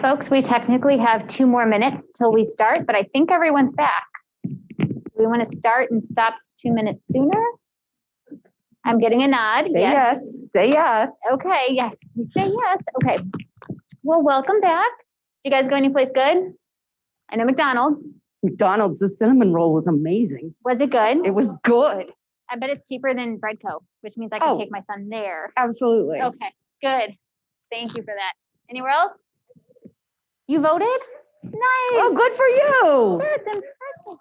Folks, we technically have 2 more minutes till we start, but I think everyone's back. We want to start and stop 2 minutes sooner. I'm getting a nod. Say yes. Say yes. Okay, yes. You say yes. Okay. Well, welcome back. You guys go anyplace good? I know McDonald's. McDonald's, the cinnamon roll was amazing. Was it good? It was good. I bet it's cheaper than Breadco, which means I can take my son there. Absolutely. Okay, good. Thank you for that. Anywhere else? You voted? Nice. Oh, good for you. That's impressive.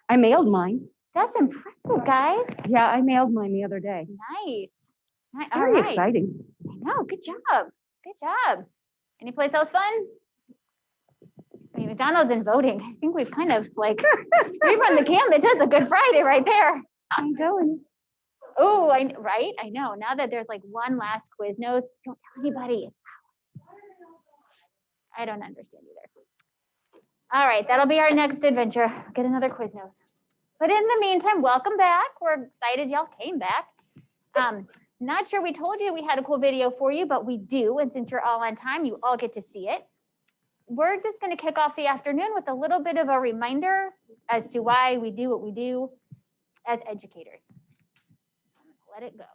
I mailed mine. That's impressive, guys. Yeah, I mailed mine the other day. Nice. It's very exciting. I know. Good job. Good job. Any place else fun? I mean, McDonald's and voting. I think we've kind of like we run the gamut. That's a Good Friday right there. I'm telling. Oh, right. I know. Now that there's like one last Quiznos, don't tell anybody. I don't understand either. All right, that'll be our next adventure. Get another Quiznos. But in the meantime, welcome back. We're excited y'all came back. Not sure we told you we had a cool video for you, but we do. And since you're all on time, you all get to see it. We're just going to kick off the afternoon with a little bit of a reminder as to why we do what we do as educators. So I'm going to let it go.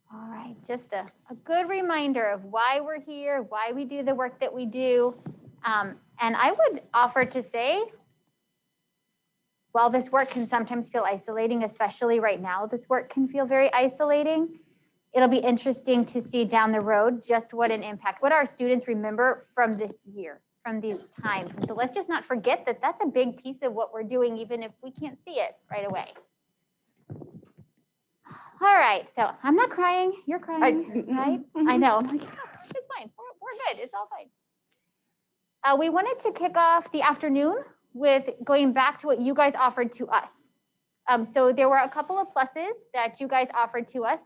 All right, just a good reminder of why we're here, why we do the work that we do. And I would offer to say, while this work can sometimes feel isolating, especially right now, this work can feel very isolating. It'll be interesting to see down the road just what an impact, what our students remember from this year, from these times. And so let's just not forget that that's a big piece of what we're doing, even if we can't see it right away. All right, so I'm not crying, you're crying, right? I know, I'm like, yeah, it's fine, we're good, it's all fine. We wanted to kick off the afternoon with going back to what you guys offered to us. So there were a couple of pluses that you guys offered to us.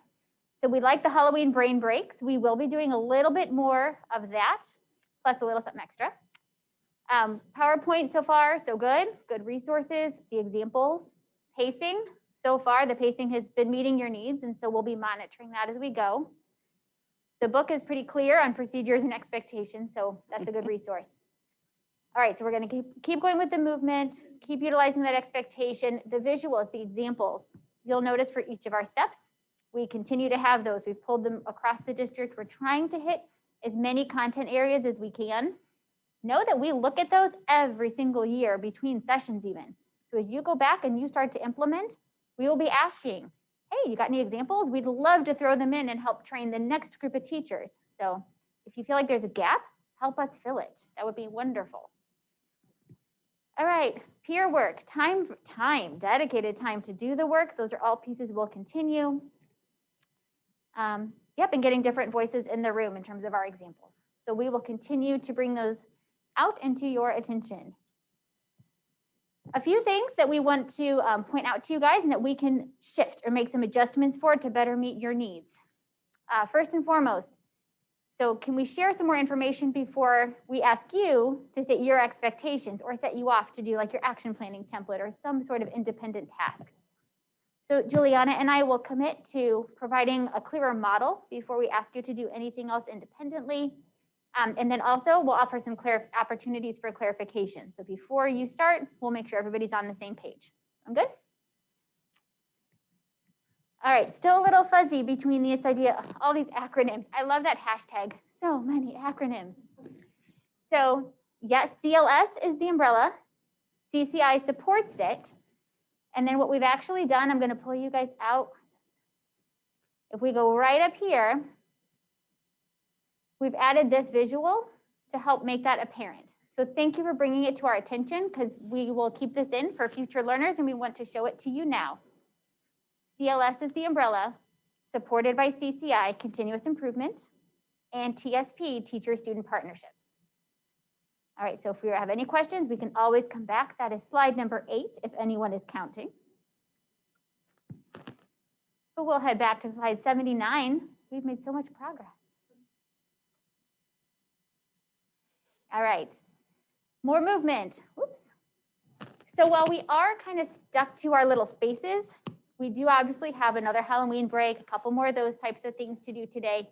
So we like the Halloween brain breaks. We will be doing a little bit more of that, plus a little something extra. PowerPoint so far, so good. Good resources, the examples, pacing. So far, the pacing has been meeting your needs, and so we'll be monitoring that as we go. The book is pretty clear on procedures and expectations, so that's a good resource. All right, so we're going to keep going with the movement, keep utilizing that expectation, the visuals, the examples. You'll notice for each of our steps, we continue to have those. We've pulled them across the district. We're trying to hit as many content areas as we can. Know that we look at those every single year between sessions even. So as you go back and you start to implement, we will be asking, hey, you got any examples? We'd love to throw them in and help train the next group of teachers. So if you feel like there's a gap, help us fill it. That would be wonderful. All right, peer work, dedicated time to do the work. Those are all pieces we'll continue. Yep, and getting different voices in the room in terms of our examples. So we will continue to bring those out into your attention. A few things that we want to point out to you guys and that we can shift or make some adjustments for to better meet your needs. First and foremost, so can we share some more information before we ask you to set your expectations or set you off to do like your action planning template or some sort of independent task? So Juliana and I will commit to providing a clearer model before we ask you to do anything else independently. And then also we'll offer some opportunities for clarification. So before you start, we'll make sure everybody's on the same page. I'm good? All right, still a little fuzzy between this idea, all these acronyms. I love that hashtag, so many acronyms. So yes, CLS is the umbrella. CCI supports it. And then what we've actually done, I'm going to pull you guys out. If we go right up here, we've added this visual to help make that apparent. So thank you for bringing it to our attention because we will keep this in for future learners and we want to show it to you now. CLS is the umbrella, supported by CCI, continuous improvement, and TSP, teacher-student partnerships. All right, so if we have any questions, we can always come back. That is slide number 8, if anyone is counting. But we'll head back to slide 79. We've made so much progress. All right, more movement. Oops. So while we are kind of stuck to our little spaces, we do obviously have another Halloween break, a couple more of those types of things to do today.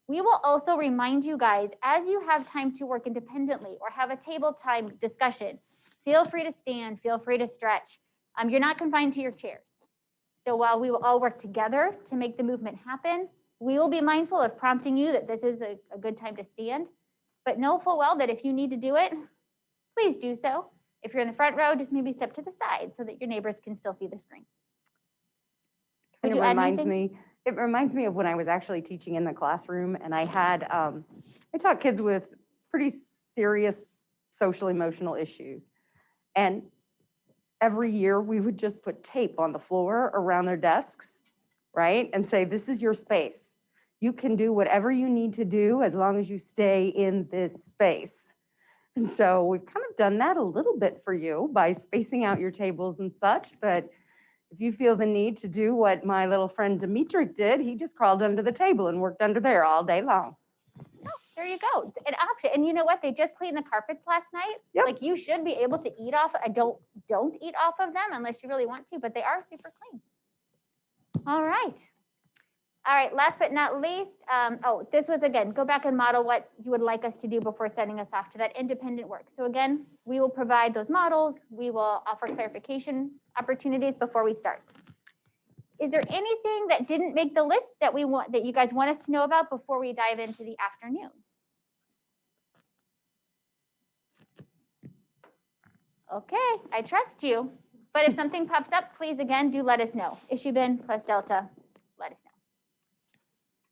We will also remind you guys, as you have time to work independently or have a table time discussion, feel free to stand, feel free to stretch. You're not confined to your chairs. So while we will all work together to make the movement happen, we will be mindful of prompting you that this is a good time to stand. But know full well that if you need to do it, please do so. If you're in the front row, just maybe step to the side so that your neighbors can still see the screen. It reminds me of when I was actually teaching in the classroom and I had, I taught kids with pretty serious social emotional issues. And every year we would just put tape on the floor around their desks, right? And say, this is your space. You can do whatever you need to do as long as you stay in this space. And so we've kind of done that a little bit for you by spacing out your tables and such, but if you feel the need to do what my little friend Dimitri did, he just crawled under the table and worked under there all day long. Oh, there you go. An option. And you know what? They just cleaned the carpets last night. Yep. Like you should be able to eat off. Don't eat off of them unless you really want to, but they are super clean. All right. All right, last but not least, this was, again, go back and model what you would like us to do before sending us off to that independent work. So again, we will provide those models. We will offer clarification opportunities before we start. Is there anything that didn't make the list that you guys want us to know about before we dive into the afternoon? Okay, I trust you. But if something pops up, please, again, do let us know. Issue bin plus delta, let us know.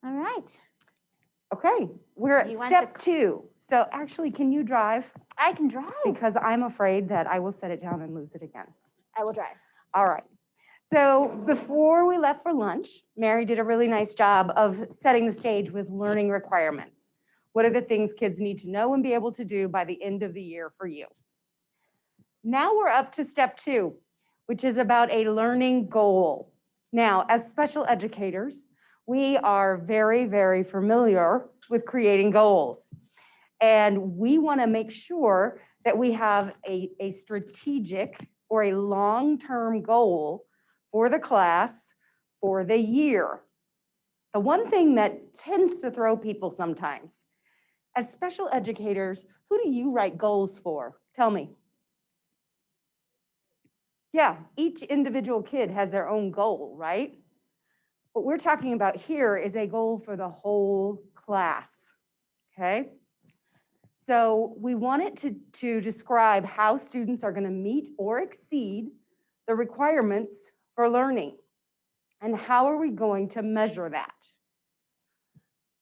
All right. Okay, we're at step 2. So actually, can you drive? I can drive. because I'm afraid that I will set it down and lose it again. I will drive. All right. So before we left for lunch, Mary did a really nice job of setting the stage with learning requirements. What are the things kids need to know and be able to do by the end of the year for you? Now we're up to step 2, which is about a learning goal. Now, as special educators, we are very, very familiar with creating goals. And we want to make sure that we have a strategic or a long-term goal for the class for the year. The one thing that tends to throw people sometimes, as special educators, who do you write goals for? Tell me. Yeah, each individual kid has their own goal, right? What we're talking about here is a goal for the whole class, okay? So we want it to describe how students are going to meet or exceed the requirements for learning. And how are we going to measure that?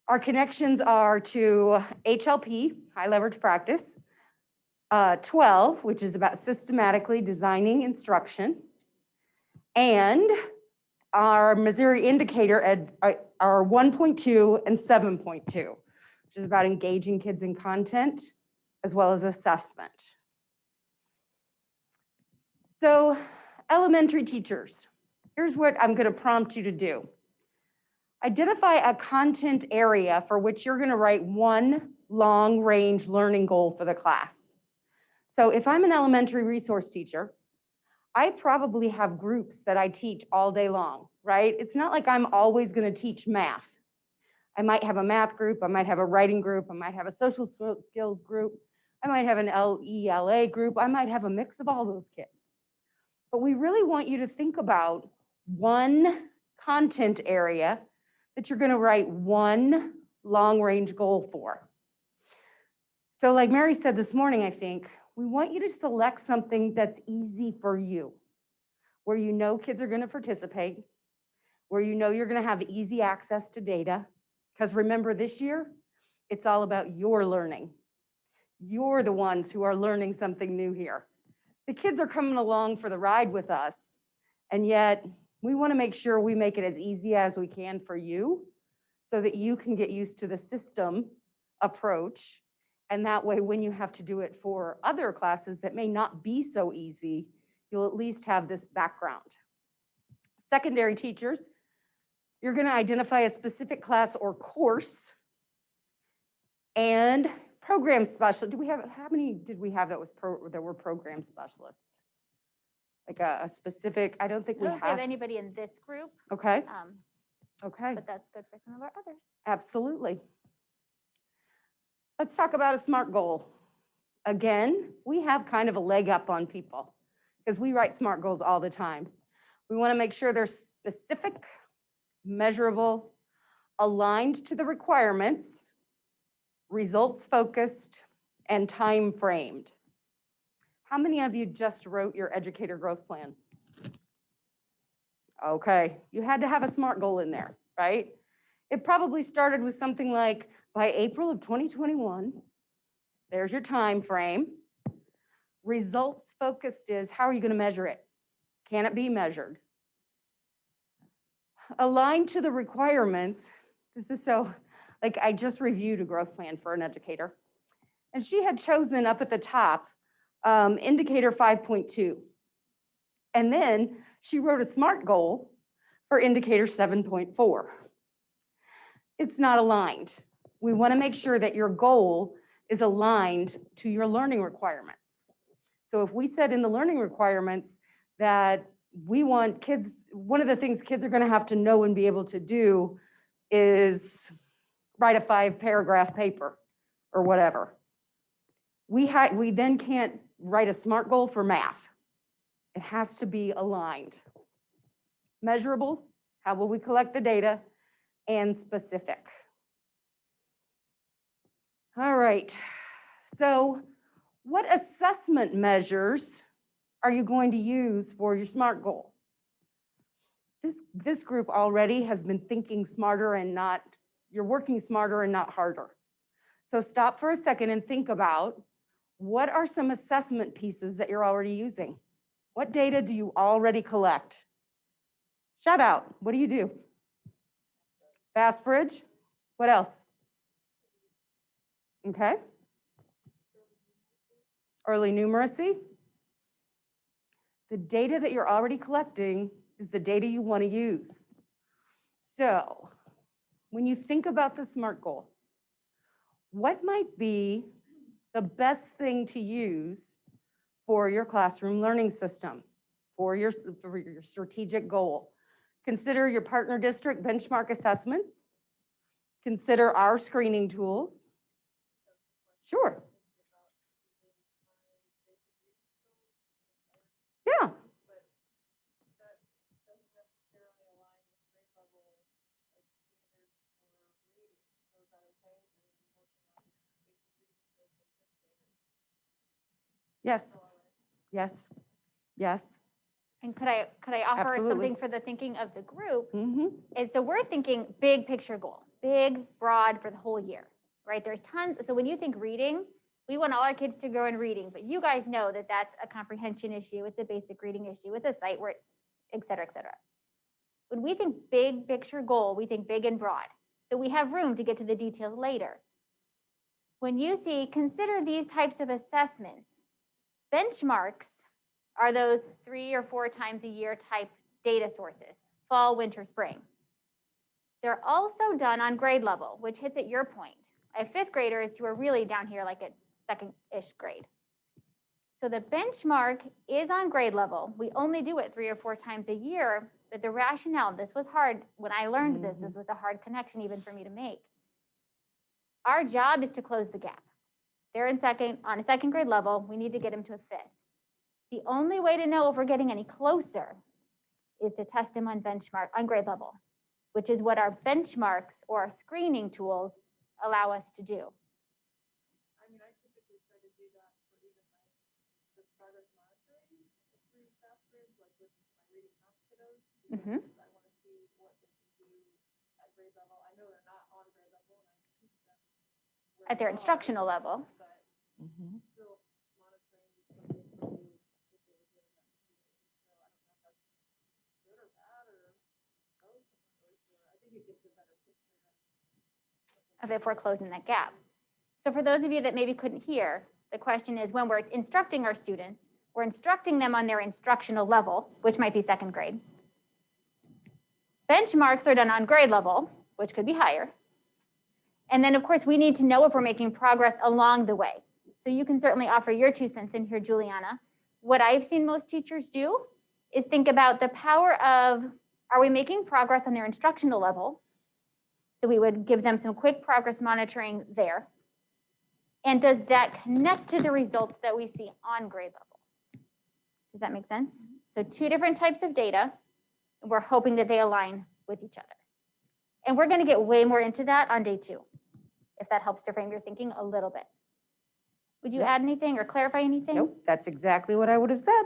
Our connections are to HLP, high leverage practice, 12, which is about systematically designing instruction, and our Missouri indicator are 1.2 and 7.2, which is about engaging kids in content as well as assessment. So elementary teachers, here's what I'm going to prompt you to do. Identify a content area for which you're going to write one long-range learning goal for the class. So if I'm an elementary resource teacher, I probably have groups that I teach all day long, right? It's not like I'm always going to teach math. I might have a math group, I might have a writing group, I might have a social skills group, I might have an LELA group, I might have a mix of all those kids. But we really want you to think about one content area that you're going to write one long-range goal for. So like Mary said this morning, I think, we want you to select something that's easy for you, where you know kids are going to participate, where you know you're going to have easy access to data. Because remember, this year, it's all about your learning. You're the ones who are learning something new here. The kids are coming along for the ride with us, and yet we want to make sure we make it as easy as we can for you so that you can get used to the system approach. And that way, when you have to do it for other classes that may not be so easy, you'll at least have this background. Secondary teachers, you're going to identify a specific class or course. And program specialist, how many did we have that were program specialists? Like a specific, I don't think we I don't have anybody in this group. Okay. Okay. But that's good for some of our others. Absolutely. Let's talk about a SMART goal. Again, we have kind of a leg up on people because we write SMART goals all the time. We want to make sure they're specific, measurable, aligned to the requirements, results focused, and time framed. How many of you just wrote your educator growth plan? Okay, you had to have a SMART goal in there, right? It probably started with something like, by April of 2021, there's your time frame. Results focused is, how are you going to measure it? Can it be measured? Aligned to the requirements, this is so, like I just reviewed a growth plan for an educator, and she had chosen up at the top, indicator 5.2. And then she wrote a SMART goal for indicator 7.4. It's not aligned. We want to make sure that your goal is aligned to your learning requirements. So if we said in the learning requirements that we want kids, one of the things kids are going to have to know and be able to do is write a 5-paragraph paper or whatever. We then can't write a SMART goal for math. It has to be aligned. Measurable, how will we collect the data, and specific. All right, so what assessment measures are you going to use for your SMART goal? This group already has been thinking smarter and not, you're working smarter and not harder. So stop for a second and think about What are some assessment pieces that you're already using? What data do you already collect? Shout out, what do you do? Fast bridge? What else? Okay. Early numeracy? The data that you're already collecting is the data you want to use. So when you think about the SMART goal, what might be the best thing to use for your classroom learning system, for your strategic goal? Consider your partner district benchmark assessments. Consider our screening tools. Sure. Yeah. Yes. Yes. Yes. And could I offer Absolutely. something for the thinking of the group? Mm-hmm. Is so we're thinking big picture goal, big, broad for the whole year, right? There's tons. So when you think reading, we want all our kids to grow in reading, but you guys know that that's a comprehension issue. It's a basic reading issue. It's a sight where, et cetera, et cetera. When we think big picture goal, we think big and broad. So we have room to get to the details later. When you see, consider these types of assessments, benchmarks are those 3 or 4 times a year type data sources, fall, winter, spring. They're also done on grade level, which hits at your point. I have 5th graders who are really down here like at 2nd-ish grade. So the benchmark is on grade level. We only do it 3 or 4 times a year, but the rationale, this was hard. When I learned this was a hard connection even for me to make. Our job is to close the gap. They're on a 2nd grade level. We need to get them to a 5th. The only way to know if we're getting any closer is to test them on grade level, which is what our benchmarks or our screening tools allow us to do. I mean, I typically try to do that for even the progress monitoring through fast bridge, like with my reading math kiddos. Mm-hmm. I want to see what they can do at grade level. I know they're not on grade level, and I teach them At their instructional level. But still monitoring what they can do if they were doing that. So I don't know if that's good or bad or both. I'm not really sure. I think it gives a better picture Of if we're closing that gap. So for those of you that maybe couldn't hear, the question is when we're instructing our students, we're instructing them on their instructional level, which might be 2nd grade. Benchmarks are done on grade level, which could be higher. And then of course we need to know if we're making progress along the way. So you can certainly offer your 2 cents in here, Juliana. What I've seen most teachers do is think about the power of, are we making progress on their instructional level? So we would give them some quick progress monitoring there. And does that connect to the results that we see on grade level? Does that make sense? So 2 different types of data, and we're hoping that they align with each other. And we're going to get way more into that on day 2, if that helps to frame your thinking a little bit. Would you add anything or clarify anything? Nope, that's exactly what I would have said.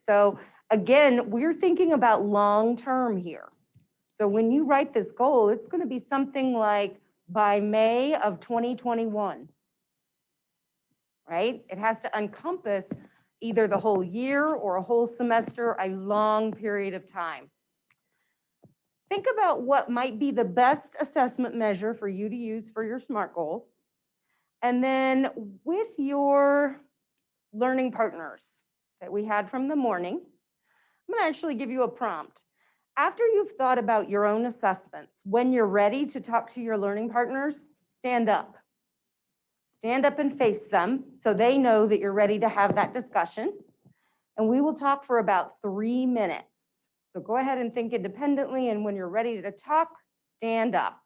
So again, we're thinking about long-term here. So when you write this goal, it's going to be something like by May of 2021, right? It has to encompass either the whole year or a whole semester, a long period of time. Think about what might be the best assessment measure for you to use for your SMART goal. And then with your learning partners that we had from the morning, I'm going to actually give you a prompt. After you've thought about your own assessments, when you're ready to talk to your learning partners, stand up. Stand up and face them so they know that you're ready to have that discussion. And we will talk for about 3 minutes. So go ahead and think independently, and when you're ready to talk, stand up.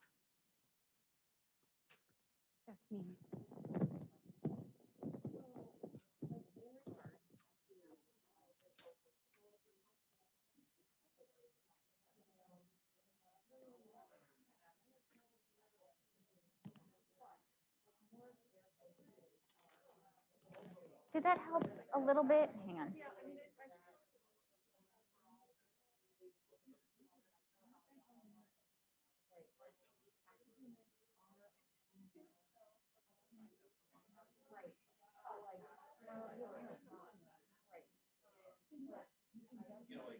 Did that help a little bit? Hang on.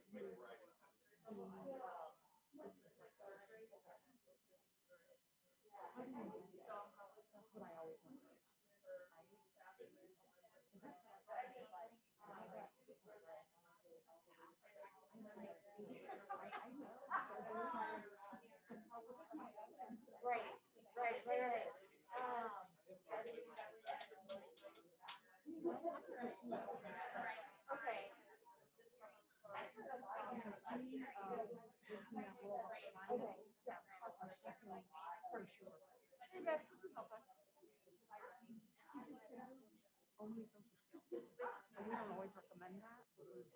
We don't always recommend that.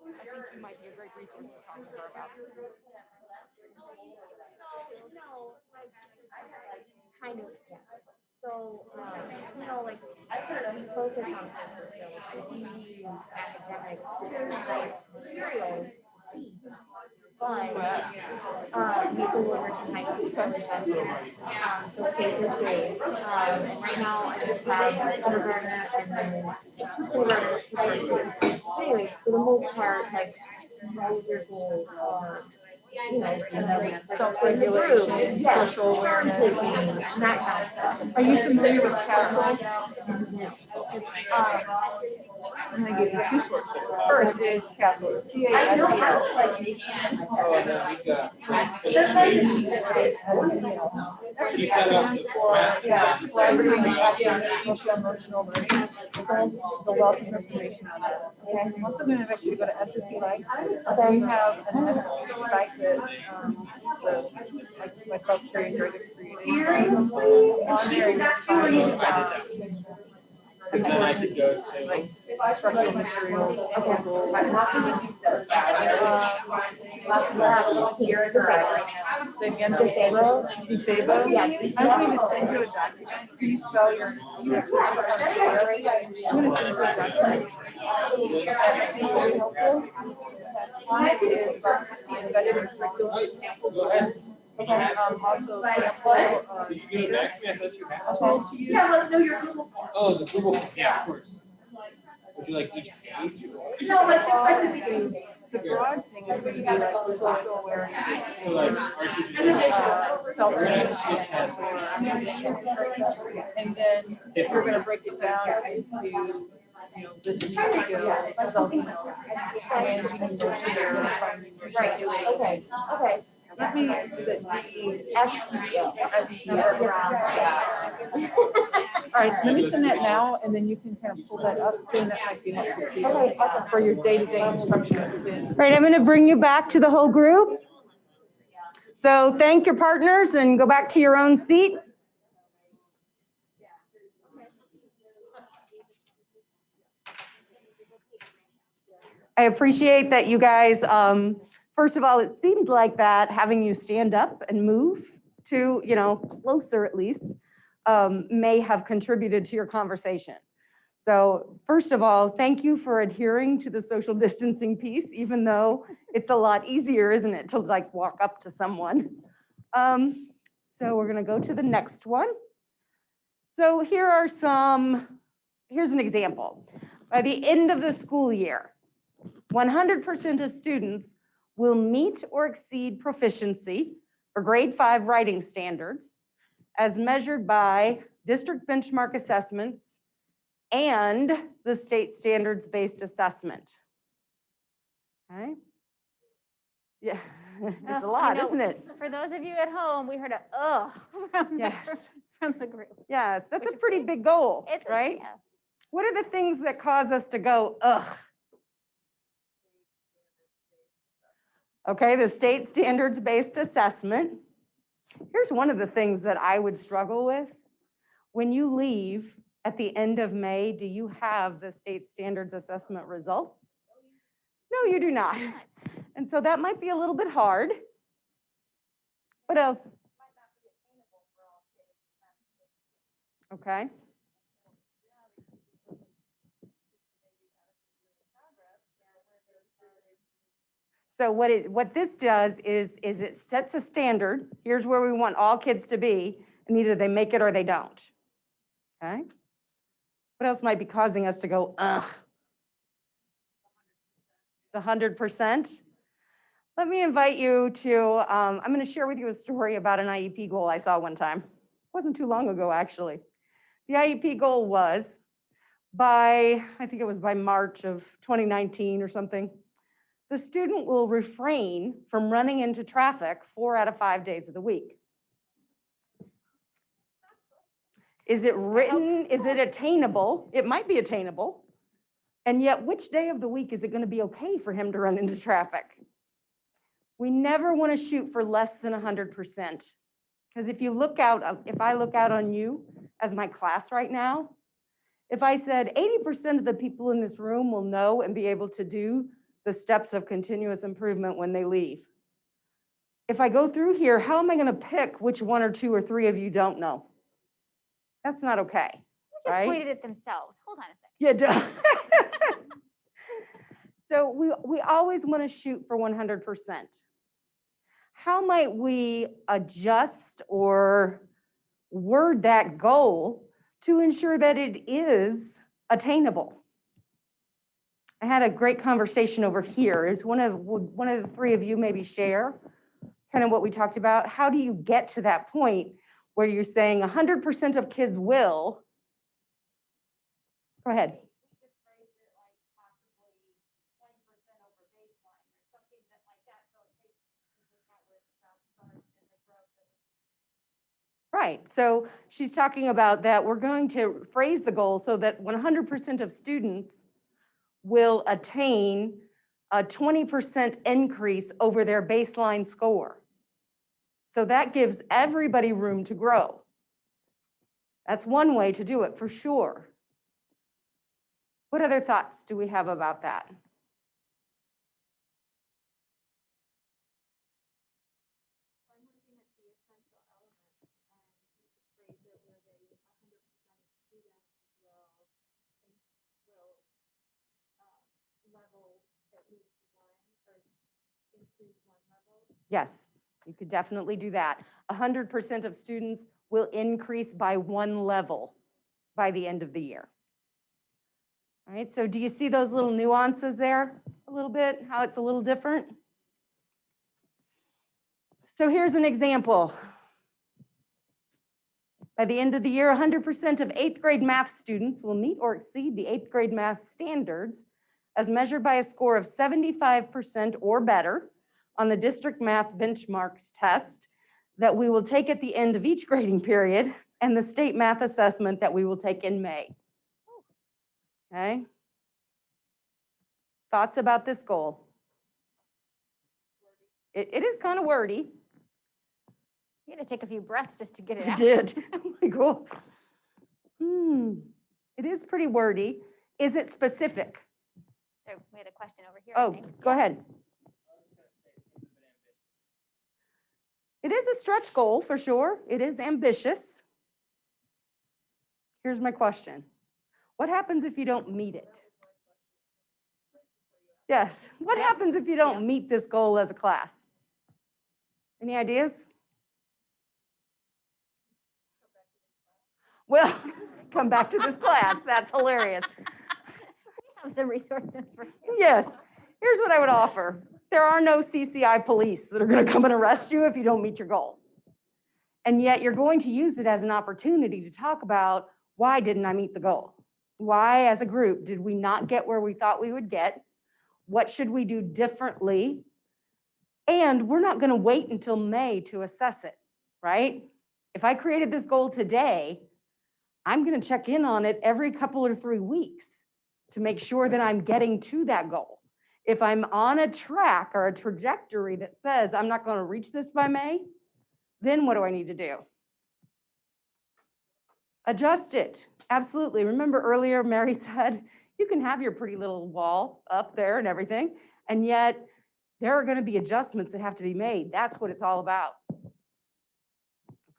I think you might be a great resource to talk to her about. No, kind of, yeah. So, like, we focus on social skills, we use academic, materials to teach. But, maple wood and high school those papers shade. And right now, I just have kindergarten and then two kindergartners, two first graders. Anyways, for the most part, like, their goals are, Self-regulation, social awareness. that kind of stuff. Are you familiar with CASEL? I'm gonna give you two sources. First is CASEL, it's CASEL. She set up Yeah, collaborative academic social emotional learning. The wealth of information on that. Okay. I'm also going to invite you to go to SSC Life. We have an SSC site that myself, Carrie, and Greg have created. On there you can find and then I could go say, like instructional materials. Say again, Defabo? Yeah. I'm going to send you a document. Can you spell your, I'm going to send you a document. Very helpful. On it is about the embedded curriculum sample quiz. Also sample did you get it back to me? I thought you had. tools to use. Oh, the Google, yeah, of course. Would you like each page? The broad thing is going to be like social awareness. So like our teachers are like, we're gonna skip past And then you're going to break it down into, listening skills, self-help, managing emotional care, finding your Right, okay. Let me, the all right, let me send that now, and then you can kind of pull that up too, and that might be helpful to you for your day-to-day instruction with kids. Right, I'm going to bring you back to the whole group. So thank your partners and go back to your own seat. I appreciate that you guys, first of all, it seemed like that having you stand up and move to, closer at least, may have contributed to your conversation. So first of all, thank you for adhering to the social distancing piece, even though it's a lot easier, isn't it, to like walk up to someone. So we're gonna go to the next one. So here's an example. By the end of the school year, 100% of students will meet or exceed proficiency for grade 5 writing standards as measured by district benchmark assessments and the state standards-based assessment. Okay? Yeah, it's a lot, isn't it? For those of you at home, we heard a ugh from, Yes. from the group. Yes, that's a pretty big goal, right? Yeah. What are the things that cause us to go, ugh? Okay, the state standards-based assessment. Here's one of the things that I would struggle with. When you leave at the end of May, do you have the state standards assessment results? No, you do not. And so that might be a little bit hard. What else? Okay. So what this does is it sets a standard. Here's where we want all kids to be, and either they make it or they don't. Okay? What else might be causing us to go, ugh? The 100%. Let me invite you to, I'm going to share with you a story about an IEP goal I saw one time. It wasn't too long ago, actually. The IEP goal was I think it was by March of 2019 or something, the student will refrain from running into traffic 4 out of 5 days of the week. Is it written? Is it attainable? It might be attainable. And yet, which day of the week is it going to be okay for him to run into traffic? We never want to shoot for less than 100%. Because if I look out on you as my class right now, if I said 80% of the people in this room will know and be able to do the steps of continuous improvement when they leave. If I go through here, how am I going to pick which 1 or 2 or 3 of you don't know? That's not okay, They just right? pointed at themselves. Hold on a second. Yeah, duh. So we always want to shoot for 100%. How might we adjust or word that goal to ensure that it is attainable? I had a great conversation over here. Is one of the 3 of you maybe share kind of what we talked about? How do you get to that point where you're saying 100% of kids will? Go ahead. Right, so she's talking about that we're going to phrase the goal so that 100% of students will attain a 20% increase over their baseline score. So that gives everybody room to grow. That's one way to do it for sure. What other thoughts do we have about that? Yes, you could definitely do that. 100% of students will increase by 1 level by the end of the year. All right, so do you see those little nuances there a little bit, how it's a little different? So here's an example. By the end of the year, 100% of 8th grade math students will meet or exceed the 8th grade math standards as measured by a score of 75% or better on the district math benchmarks test that we will take at the end of each grading period and the state math assessment that we will take in May. Okay? Thoughts about this goal? It is kind of wordy. You had to take a few breaths just to get it I out. did. I'm like, oh. It is pretty wordy. Is it specific? So we had a question over here. I Oh, think. go ahead. It is a stretch goal for sure. It is ambitious. Here's my question. What happens if you don't meet it? Yes. What happens if you don't meet this goal as a class? Any ideas? Well, come back to this class. That's hilarious. We have some resources for you. Yes. Here's what I would offer. There are no CCI police that are going to come and arrest you if you don't meet your goal. And yet you're going to use it as an opportunity to talk about, why didn't I meet the goal? Why, as a group, did we not get where we thought we would get? What should we do differently? And we're not going to wait until May to assess it, right? If I created this goal today, I'm going to check in on it every couple or 3 weeks to make sure that I'm getting to that goal. If I'm on a track or a trajectory that says I'm not going to reach this by May, then what do I need to do? Adjust it. Absolutely. Remember earlier, Mary said, you can have your pretty little wall up there and everything, and yet there are going to be adjustments that have to be made. That's what it's all about.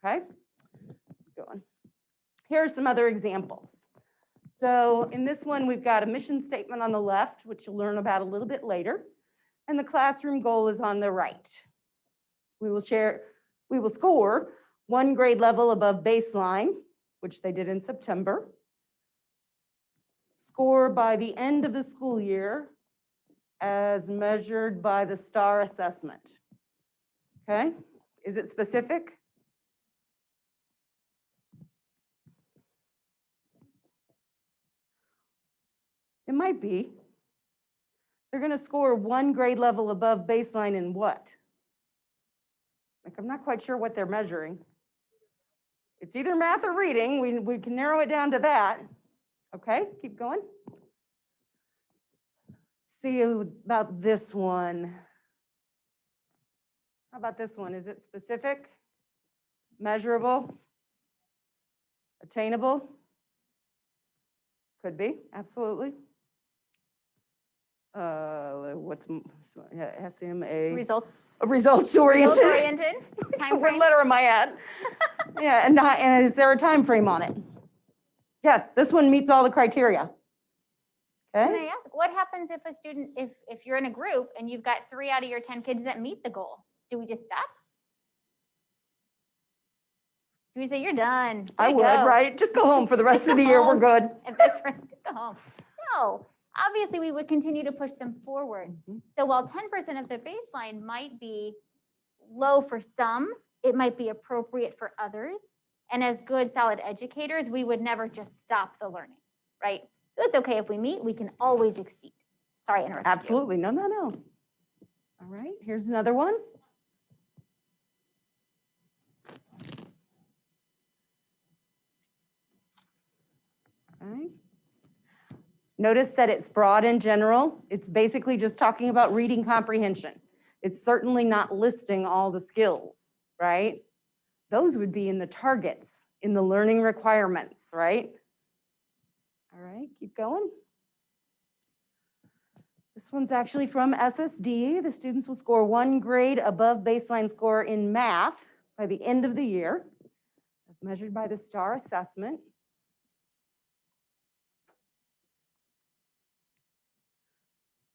Okay? Going. Here are some other examples. So in this one, we've got a mission statement on the left, which you'll learn about a little bit later, and the classroom goal is on the right. We will score 1 grade level above baseline, which they did in September. Score by the end of the school year as measured by the STAR assessment. Okay, is it specific? It might be. They're going to score one grade level above baseline in what? Like, I'm not quite sure what they're measuring. It's either math or reading. We can narrow it down to that. Okay, keep going. See about this one. How about this one? Is it specific? Measurable? Attainable? Could be, absolutely. What's SMA? Results. Results oriented. Results oriented. Time What frame. letter am I at? Yeah, and is there a time frame on it? Yes, this one meets all the criteria. Can Okay. I ask, what happens if a student, if you're in a group and you've got 3 out of your 10 kids that meet the goal? Do we just stop? Do we say, you're done? I Way to would, go. right? Just go home for the rest Just of the go year. We're home. good. If that's right, just go home. No, obviously we would continue to push them forward. Mhm. So while 10% of their baseline might be low for some, it might be appropriate for others. And as good, solid educators, we would never just stop the learning, right? So it's okay if we meet, we can always exceed. Sorry, I interrupted you. Absolutely. No, no, no. All right, here's another one. All right. Notice that it's broad and general. It's basically just talking about reading comprehension. It's certainly not listing all the skills, right? Those would be in the targets, in the learning requirements, right? All right, keep going. This one's actually from SSD. The students will score 1 grade above baseline score in math by the end of the year, as measured by the STAR assessment.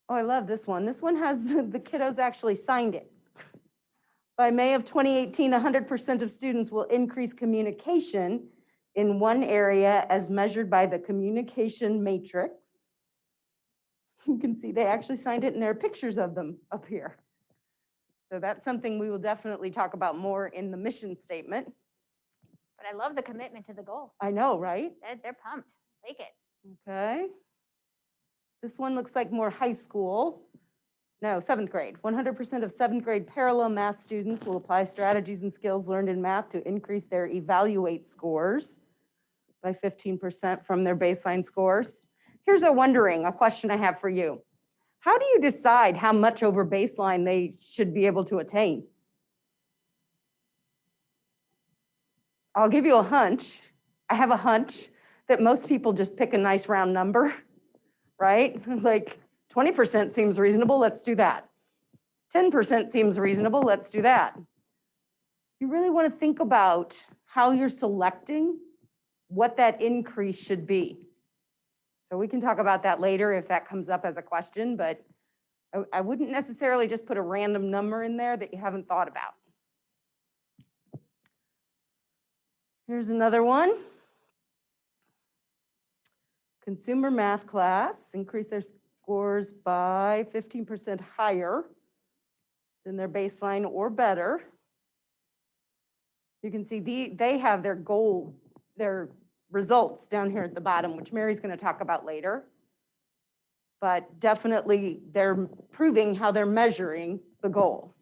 Oh, I love this one. This one has the kiddos actually signed it. By May of 2018, 100% of students will increase communication in one area as measured by the communication matrix. You can see they actually signed it and there are pictures of them up here. So that's something we will definitely talk about more in the mission statement. But I love the commitment to the goal. I know, right? They're pumped. Take it. Okay. This one looks like more high school. No, 7th grade. 100% of 7th grade parallel math students will apply strategies and skills learned in math to increase their evaluate scores by 15% from their baseline scores. Here's a question I have for you. How do you decide how much over baseline they should be able to attain? I'll give you a hunch. I have a hunch that most people just pick a nice round number, right? Like 20% seems reasonable, let's do that. 10% seems reasonable, let's do that. You really want to think about how you're selecting what that increase should be. So we can talk about that later if that comes up as a question, but I wouldn't necessarily just put a random number in there that you haven't thought about. Here's another one. Consumer math class, increase their scores by 15% higher than their baseline or better. You can see they have their goal, their results down here at the bottom, which Mary's going to talk about later. But definitely they're proving how they're measuring the goal.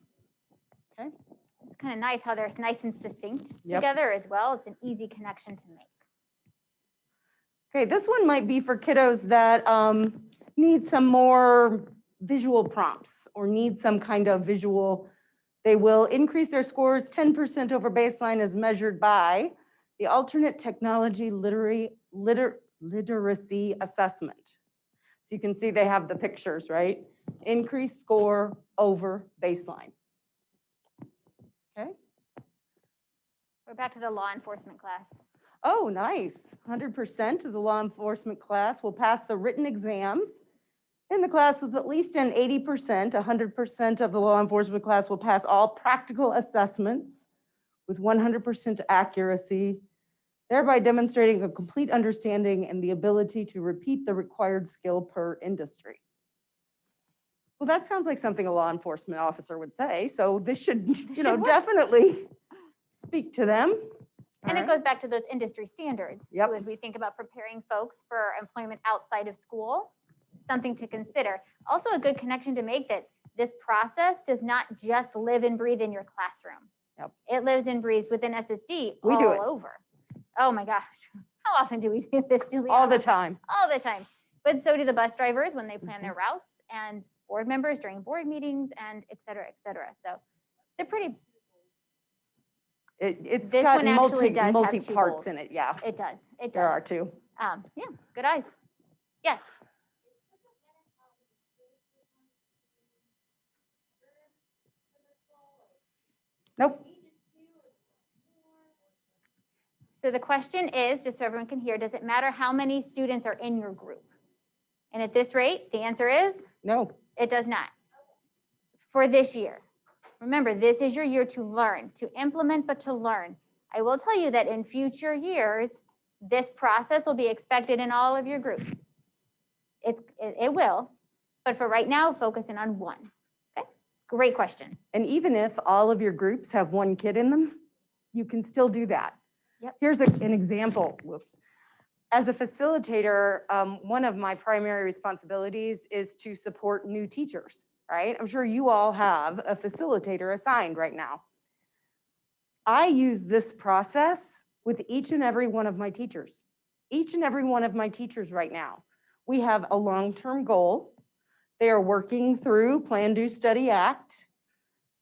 Okay. It's kind of nice how they're nice and succinct Yep. together as well. It's an easy connection to make. Okay, this one might be for kiddos that need some more visual prompts or need some kind of visual. They will increase their scores 10% over baseline as measured by the alternate technology literacy assessment. So you can see they have the pictures, right? Increase score over baseline. Okay. We're back to the law enforcement class. Oh, nice. 100% of the law enforcement class will pass the written exams. In the class with at least an 80%, 100% of the law enforcement class will pass all practical assessments with 100% accuracy, thereby demonstrating a complete understanding and the ability to repeat the required skill per industry. Well, that sounds like something a law enforcement officer would say. So this should, should work. definitely speak to them. And All it right. goes back to those industry standards. Yep. too, as we think about preparing folks for employment outside of school, something to consider. Also a good connection to make that this process does not just live and breathe in your classroom. Yep. It lives and breathes within SSD We all do it. over. Oh my gosh. How often do we do this, Juliana? All the time. All the time. But so do the bus drivers when they plan their routes, and board members during board meetings, and et cetera, et cetera. So they're pretty, It's This got one actually does have multi two parts goals. in it. Yeah, it does. It there does. are two. Yeah, good eyes. Yes. Nope. So the question is, just so everyone can hear, does it matter how many students are in your group? And at this rate, the answer is, No. it does not. For this year. Remember, this is your year to learn, to implement, but to learn. I will tell you that in future years, this process will be expected in all of your groups. It will, but for right now, focusing on one. Okay, great question. And even if all of your groups have one kid in them, you can still do that. Yep. Here's an example. Whoops. As a facilitator, one of my primary responsibilities is to support new teachers, right? I'm sure you all have a facilitator assigned right now. I use this process with each and every one of my teachers. Each and every one of my teachers right now. We have a long-term goal. They are working through Plan, Do, Study, Act.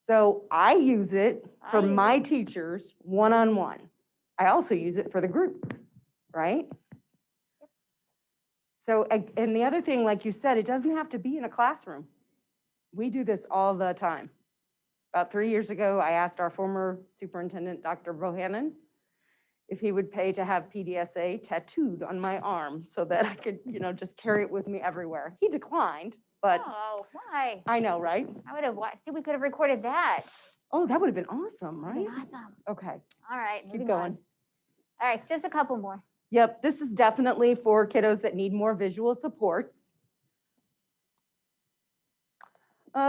So I use it for my teachers one-on-one. I also use it for the group, right? So, and the other thing, like you said, it doesn't have to be in a classroom. We do this all the time. About 3 years ago, I asked our former superintendent, Dr. Bohannon, if he would pay to have PDSA tattooed on my arm so that I could, just carry it with me everywhere. He declined, but Oh, why? I know, right? I would have watched. See, we could have recorded that. Oh, that would have been awesome, That'd right? been awesome. Okay, All right, keep moving going. on. All right, just a couple more. Yep, this is definitely for kiddos that need more visual supports.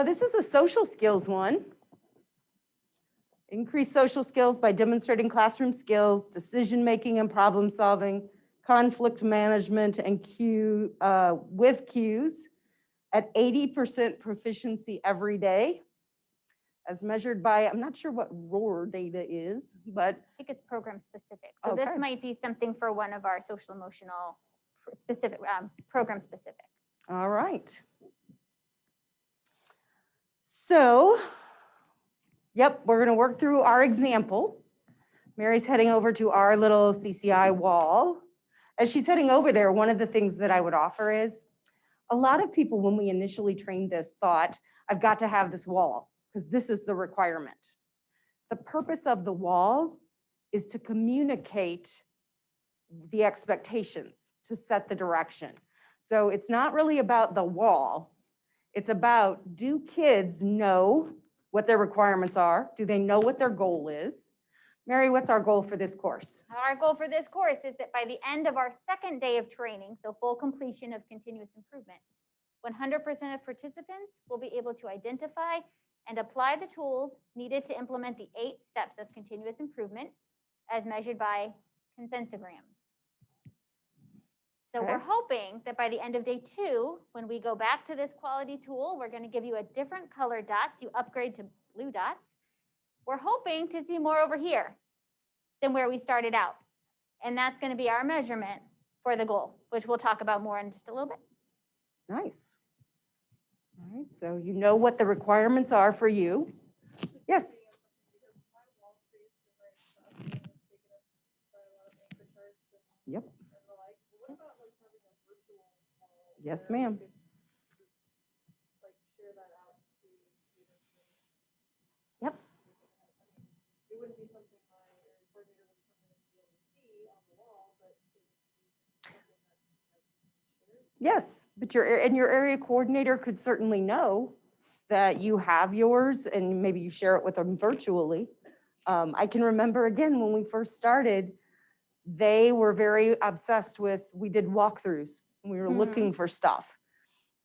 This is a social skills one. Increase social skills by demonstrating classroom skills, decision-making and problem-solving, conflict management and with cues at 80% proficiency every day, as measured by, I'm not sure what ROAR data is, but I think it's program specific. So this Okay. might be something for one of our social emotional specific, program specific. all right. So, yep, we're going to work through our example. Mary's heading over to our little CCI wall. As she's heading over there, one of the things that I would offer is, a lot of people, when we initially trained this, thought, I've got to have this wall, because this is the requirement. The purpose of the wall is to communicate the expectations, to set the direction. So it's not really about the wall. It's about, do kids know what their requirements are? Do they know what their goal is? Mary, what's our goal for this course? Our goal for this course is that by the end of our second day of training, so full completion of continuous improvement, 100% of participants will be able to identify and apply the tools needed to implement the 8 steps of continuous improvement as measured by consensograms. So Okay. we're hoping that by the end of day 2, when we go back to this quality tool, we're going to give you a different color dots. You upgrade to blue dots. We're hoping to see more over here than where we started out. And that's going to be our measurement for the goal, which we'll talk about more in just a little bit. Nice. All right, so you know what the requirements are for you. Yes. Yep. Yes, ma'am. Yep. It wouldn't be something my area coordinator would come in and be able to see on the wall, but it would be something that Yes, but your area coordinator could certainly know that you have yours and maybe you share it with them virtually. I can remember again, when we first started, they were very obsessed with, we did walkthroughs and we were looking for stuff.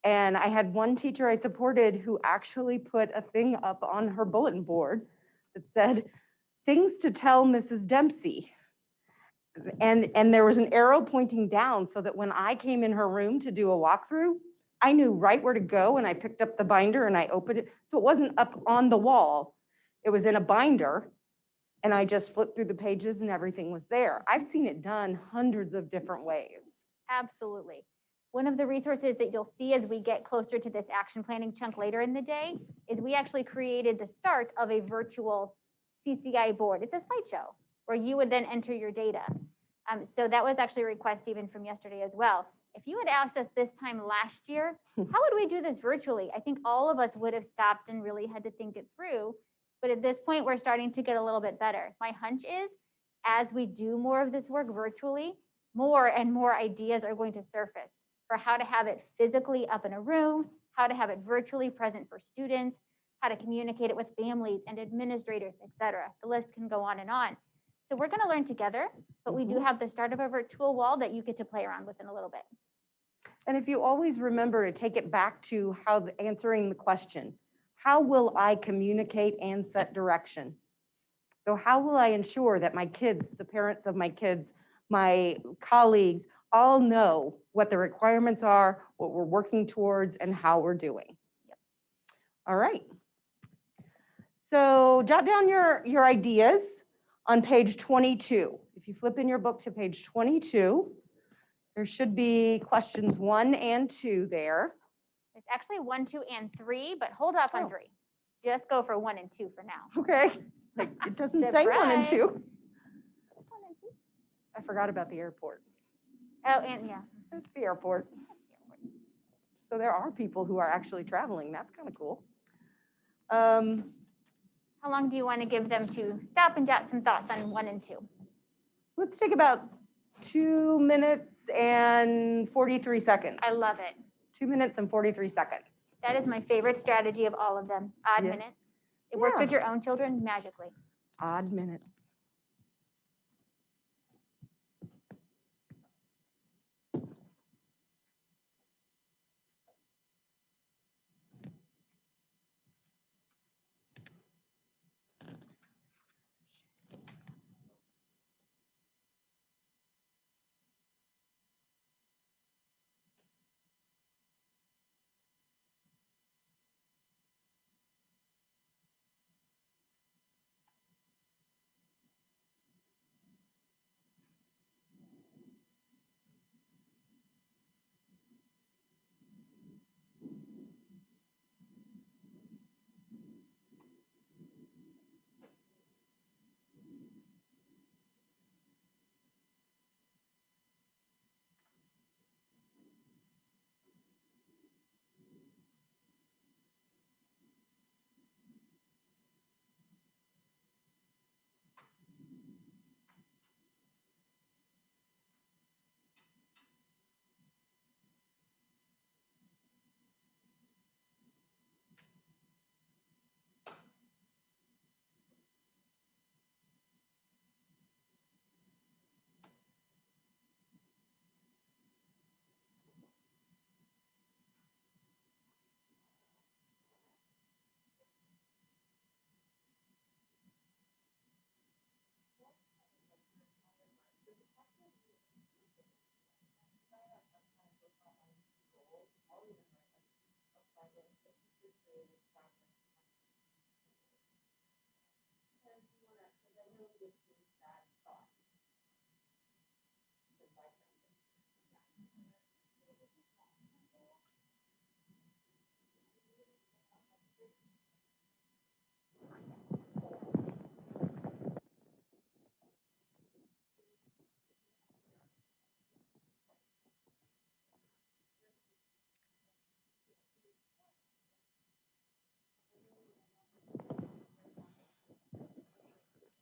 And I had one teacher I supported who actually put a thing up on her bulletin board that said, "Things to tell Mrs. Dempsey." And there was an arrow pointing down so that when I came in her room to do a walkthrough, I knew right where to go, and I picked up the binder and I opened it. So it wasn't up on the wall. It was in a binder, and I just flipped through the pages and everything was there. I've seen it done hundreds of different ways. Absolutely. One of the resources that you'll see as we get closer to this action planning chunk later in the day is we actually created the start of a virtual CCI board. It's a slideshow where you would then enter your data. So that was actually a request even from yesterday as well. If you had asked us this time last year, how would we do this virtually? I think all of us would have stopped and really had to think it through. But at this point, we're starting to get a little bit better. My hunch is as we do more of this work virtually, more and more ideas are going to surface for how to have it physically up in a room, how to have it virtually present for students, how to communicate it with families and administrators, et cetera. The list can go on and on. So we're going to learn together, but we do have the start of a virtual wall that you get to play around with in a little bit. And if you always remember to take it back to answering the question, how will I communicate and set direction? So how will I ensure that my kids, the parents of my kids, my colleagues, all know what the requirements are, what we're working towards, and how we're doing? Yep. All right. So jot down your ideas on page 22. If you flip in your book to page 22, there should be questions 1 and 2 there. It's actually 1, 2, and 3, but hold off on 3. Just go for 1 and 2 for now. Okay. Like, it doesn't say 1 and 2. 1 and 2. I forgot about the airport. Oh, and yeah. It's the airport. So there are people who are actually traveling. That's kind of cool. How long do you want to give them to stop and jot some thoughts on 1 and 2? Let's take about 2 minutes and 43 seconds. I love it. 2 minutes and 43 seconds. That is my favorite strategy of all of them. Odd minutes. It worked with your own children magically. Odd minutes.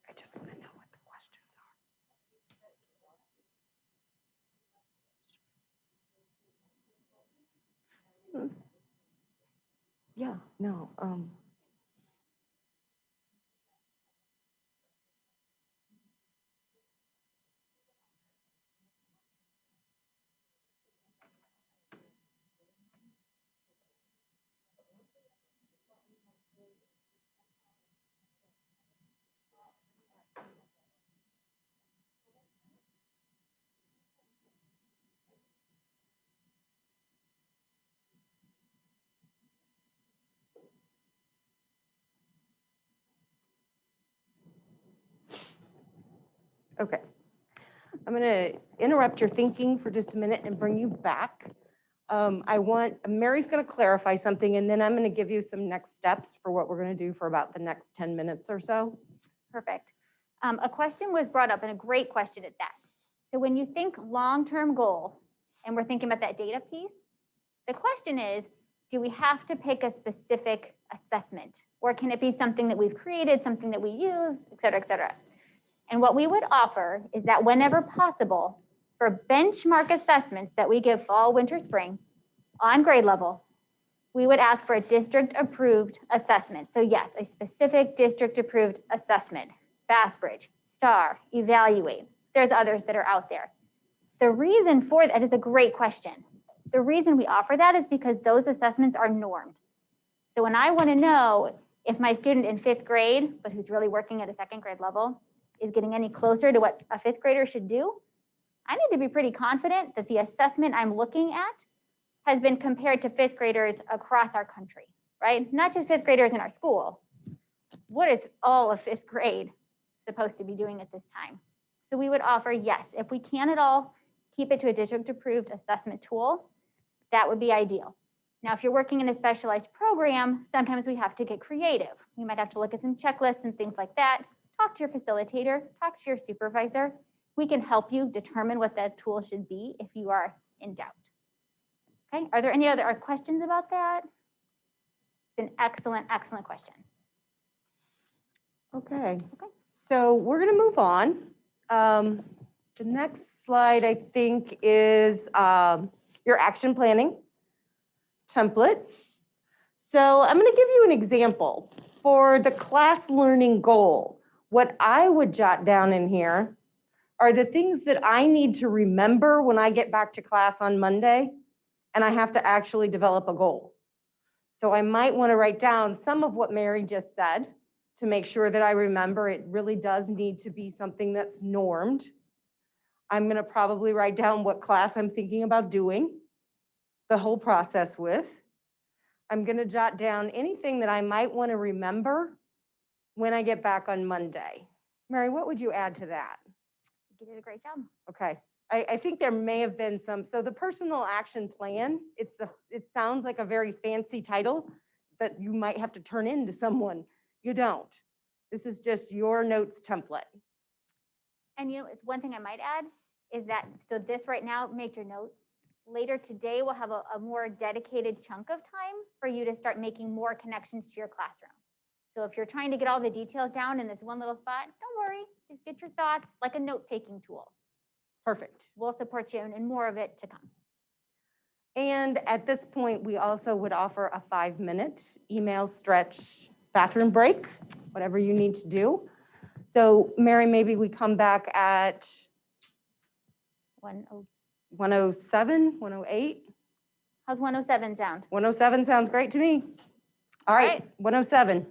I just want to know what the questions are. Yeah, no. Okay. I'm going to interrupt your thinking for just a minute and bring you back. Mary's going to clarify something, and then I'm going to give you some next steps for what we're going to do for about the next 10 minutes or so. Perfect. A question was brought up, and a great question at that. So when you think long-term goal, and we're thinking about that data piece, the question is, do we have to pick a specific assessment? Or can it be something that we've created, something that we use, et cetera, et cetera? And what we would offer is that whenever possible, for benchmark assessments that we give fall, winter, spring on grade level, we would ask for a district-approved assessment. So yes, a specific district-approved assessment, Fastbridge, STAR, Evaluate. There's others that are out there. The reason for that is a great question. The reason we offer that is because those assessments are normed. So when I want to know if my student in 5th grade, but who's really working at a 2nd grade level, is getting any closer to what a 5th grader should do, I need to be pretty confident that the assessment I'm looking at has been compared to 5th graders across our country, right? Not just 5th graders in our school. What is all of 5th grade supposed to be doing at this time? So we would offer, yes, if we can at all, keep it to a district-approved assessment tool. That would be ideal. Now, if you're working in a specialized program, sometimes we have to get creative. We might have to look at some checklists and things like that. Talk to your facilitator, talk to your supervisor. We can help you determine what that tool should be if you are in doubt. Okay, are there any other questions about that? It's an excellent, excellent question. Okay. So we're going to move on. The next slide, I think, is your action planning template. So I'm going to give you an example. For the class learning goal, what I would jot down in here are the things that I need to remember when I get back to class on Monday, and I have to actually develop a goal. So I might want to write down some of what Mary just said to make sure that I remember it really does need to be something that's normed. I'm going to probably write down what class I'm thinking about doing the whole process with. I'm going to jot down anything that I might want to remember when I get back on Monday. Mary, what would you add to that? You did a great job. Okay. I think there may have been some, so the personal action plan, it sounds like a very fancy title that you might have to turn into someone. You don't. This is just your notes template. And one thing I might add is that, so this right now, make your notes. Later today, we'll have a more dedicated chunk of time for you to start making more connections to your classroom. So if you're trying to get all the details down in this one little spot, don't worry, just get your thoughts like a note-taking tool. Perfect. We'll support you and more of it to come. And at this point, we also would offer a 5-minute email stretch bathroom break, whatever you need to do. So Mary, maybe we come back at 107, 108? How's 107 sound? 107 sounds great to me. All right, 107.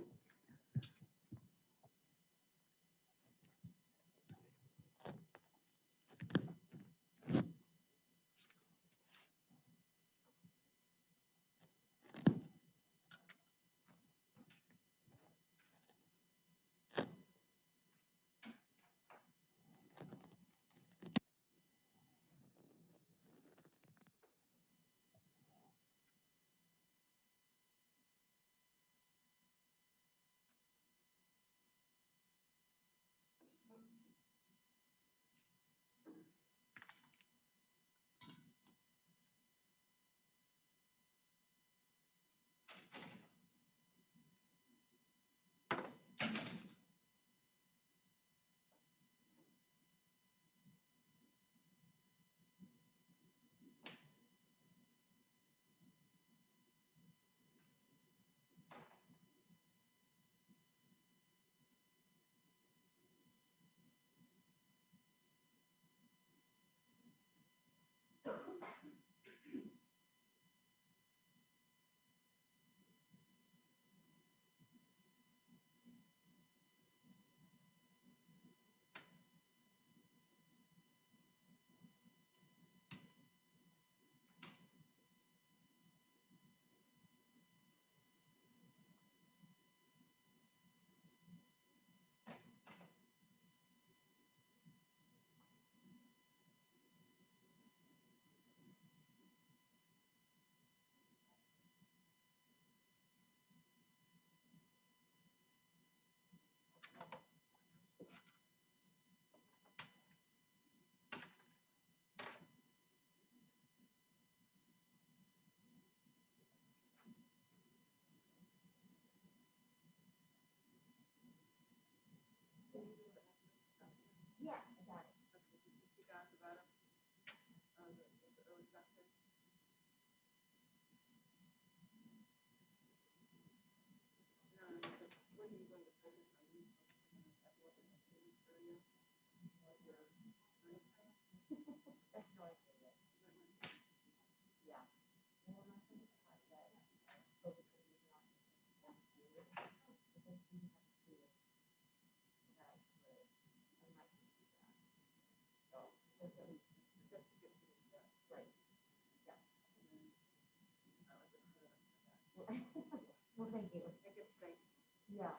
Yeah.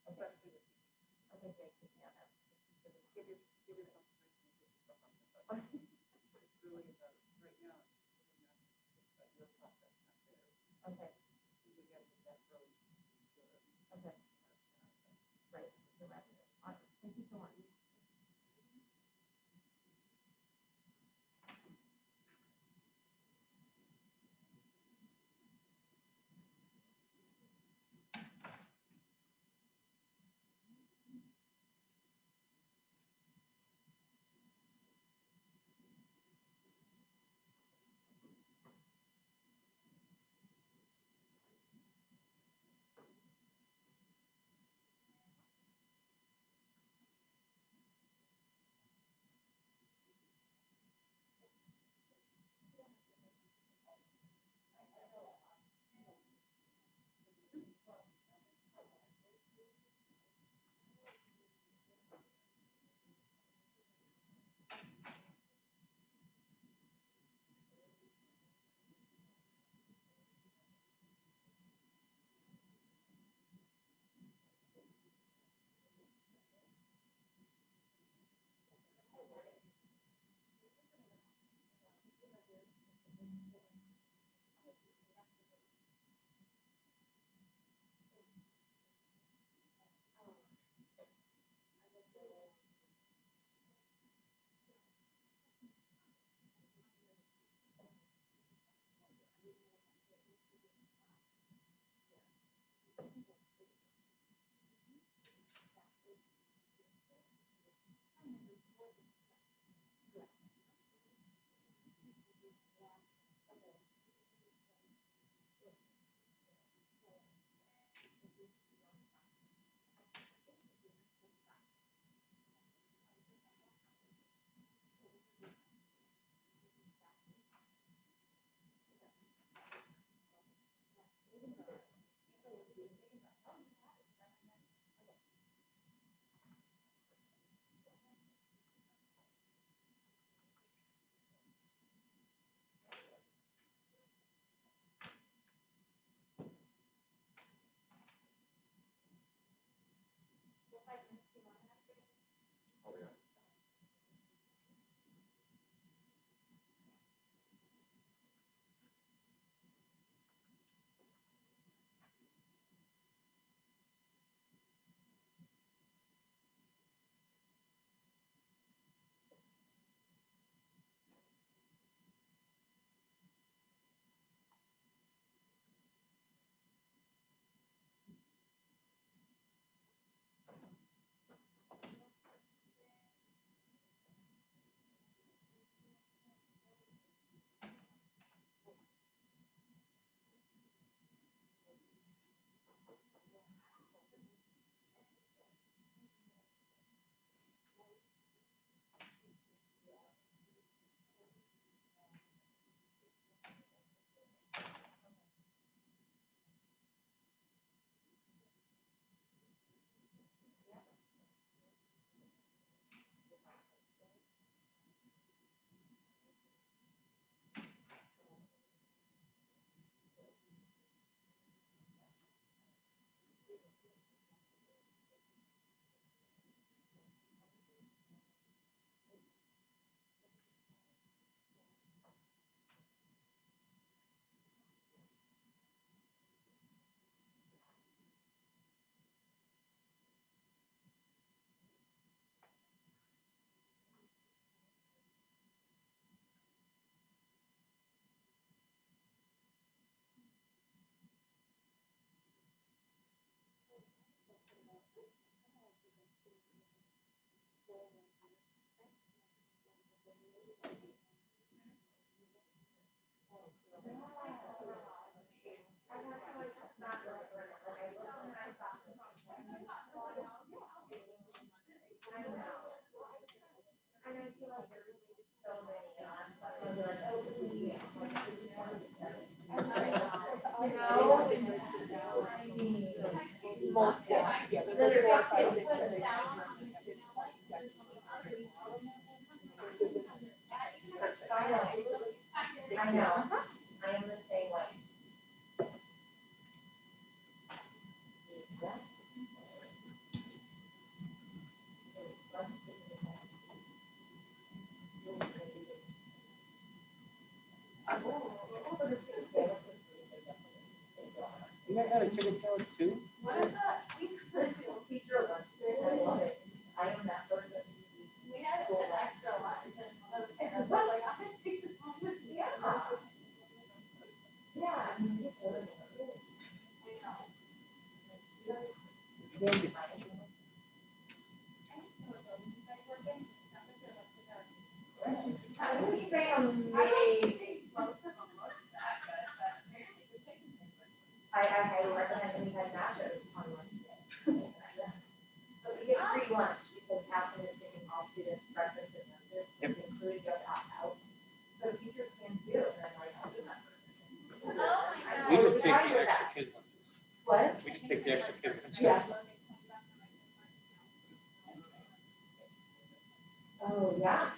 Especially with Okay, great. Yeah, that's. give yourself permission to take yourself off the hook. It's really about, right now, it's about your process, not theirs. Okay, So we gotta get that really sort of. okay, great. So that's it. Awesome. Thank you so much. I know. I am the same way. You guys had a chicken sandwich too? What is that? We could do a teacher lunch. I love it. I am that person. We had an extra lunch. And we're like, I think this one would be. Yeah. I highly recommend any kind of nachos on lunch day. So we get free lunch because Captain is taking all students breakfast and lunches, including go out. So teachers can do, and I'm like, I'll do that. We just take the extra kid lunches. What? We just take the extra kid lunches. Yeah. Oh, yeah.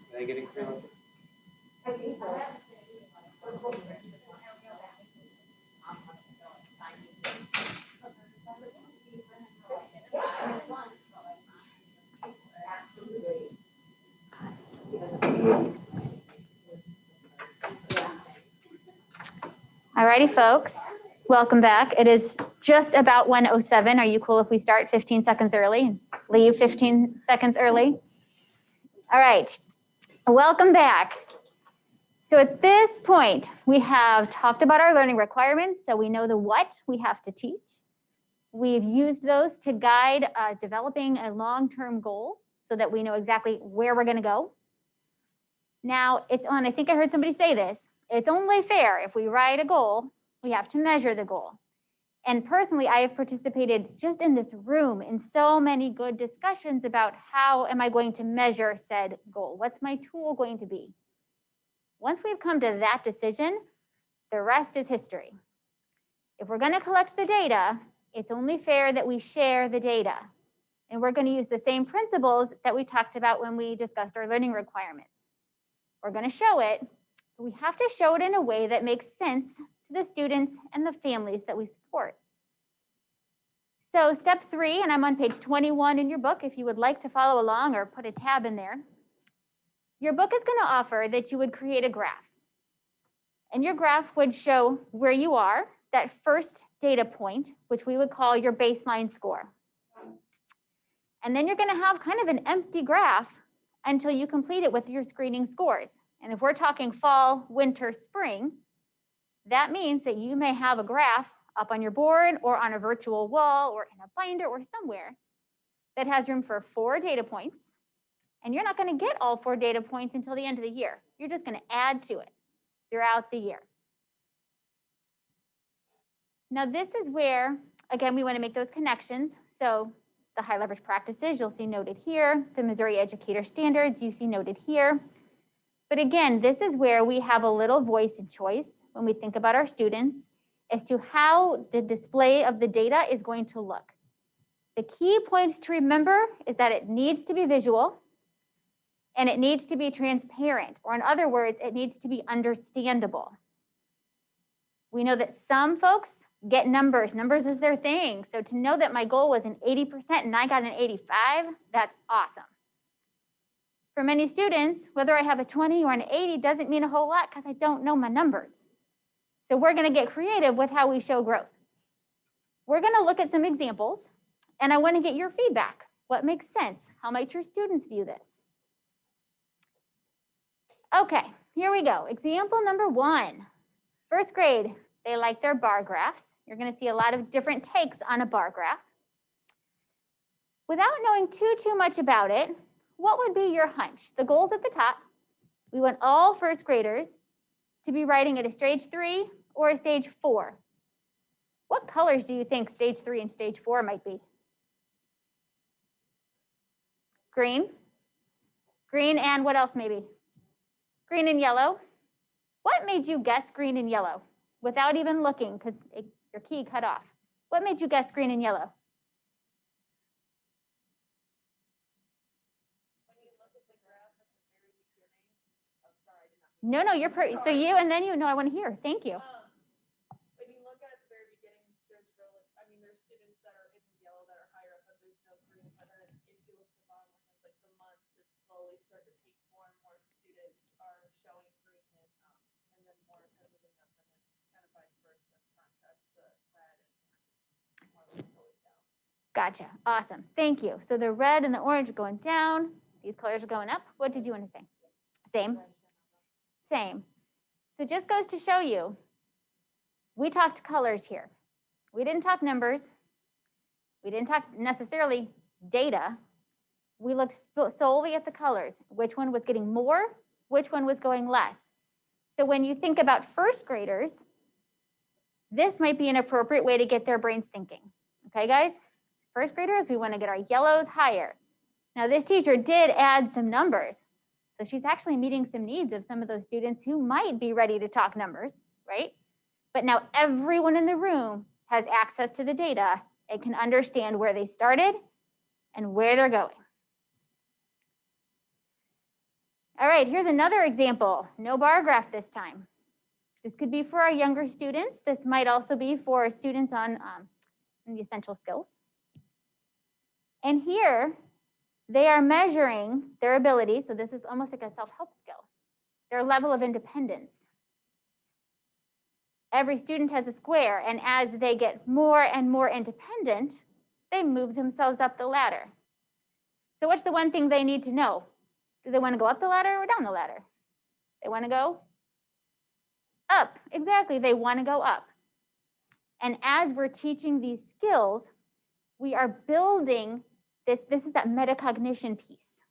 Are they getting free lunches? I think so. Alrighty, folks, welcome back. It is just about 1:07. Are you cool if we start 15 seconds early and leave 15 seconds early? All right, welcome back. So at this point, we have talked about our learning requirements, so we know the what we have to teach. We've used those to guide developing a long-term goal so that we know exactly where we're going to go. Now, it's on, I think I heard somebody say this, it's only fair if we write a goal, we have to measure the goal. And personally, I have participated just in this room in so many good discussions about how am I going to measure said goal? What's my tool going to be? Once we've come to that decision, the rest is history. If we're going to collect the data, it's only fair that we share the data. And we're going to use the same principles that we talked about when we discussed our learning requirements. We're going to show it, but we have to show it in a way that makes sense to the students and the families that we support. So step 3, and I'm on page 21 in your book if you would like to follow along or put a tab in there. Your book is going to offer that you would create a graph. And your graph would show where you are, that first data point, which we would call your baseline score. And then you're going to have kind of an empty graph until you complete it with your screening scores. And if we're talking fall, winter, spring, that means that you may have a graph up on your board or on a virtual wall or in a binder or somewhere that has room for 4 data points. And you're not going to get all 4 data points until the end of the year. You're just going to add to it throughout the year. Now this is where, again, we want to make those connections. So the high leverage practices, you'll see noted here. The Missouri Educator Standards, you see noted here. But again, this is where we have a little voice and choice when we think about our students as to how the display of the data is going to look. The key points to remember is that it needs to be visual and it needs to be transparent, or in other words, it needs to be understandable. We know that some folks get numbers. Numbers is their thing. So to know that my goal was an 80% and I got an 85, that's awesome. For many students, whether I have a 20 or an 80 doesn't mean a whole lot because I don't know my numbers. So we're going to get creative with how we show growth. We're going to look at some examples, and I want to get your feedback. What makes sense? How might your students view this? Okay, here we go. Example number 1. First grade, they like their bar graphs. You're going to see a lot of different takes on a bar graph. Without knowing too much about it, what would be your hunch? The goal's at the top. We want all first graders to be writing at a stage 3 or a stage 4. What colors do you think stage 3 and stage 4 might be? Green? Green and what else maybe? Green and yellow? What made you guess green and yellow without even looking because your key cut off? What made you guess green and yellow? No, you're so you and then you. No, I want to hear. Thank you. When you look at the very beginning, there's students that are in yellow that are higher up, but there's no green And then if you look at the bottom, it has like the months that slowly start to peak, more and more students are showing green and then more kind of moving up, and then kind of vice versa, contrast the red and more or less going down. Gotcha. Awesome. Thank you. So the red and the orange are going down. These colors are going up. What did you want to say? Same. Same. So just goes to show you, we talked colors here. We didn't talk numbers. We didn't talk necessarily data. We looked solely at the colors. Which one was getting more? Which one was going less? So when you think about first graders, this might be an appropriate way to get their brains thinking. Okay, guys? First graders, we want to get our yellows higher. Now, this teacher did add some numbers. So she's actually meeting some needs of some of those students who might be ready to talk numbers, right? But now everyone in the room has access to the data and can understand where they started and where they're going. All right, here's another example. No bar graph this time. This could be for our younger students. This might also be for students on the essential skills. And here, they are measuring their ability. So this is almost like a self-help skill, their level of independence. Every student has a square, and as they get more and more independent, they move themselves up the ladder. So what's the one thing they need to know? Do they want to go up the ladder or down the ladder? They want to go up. Exactly, they want to go up. And as we're teaching these skills, we are building this is that metacognition piece.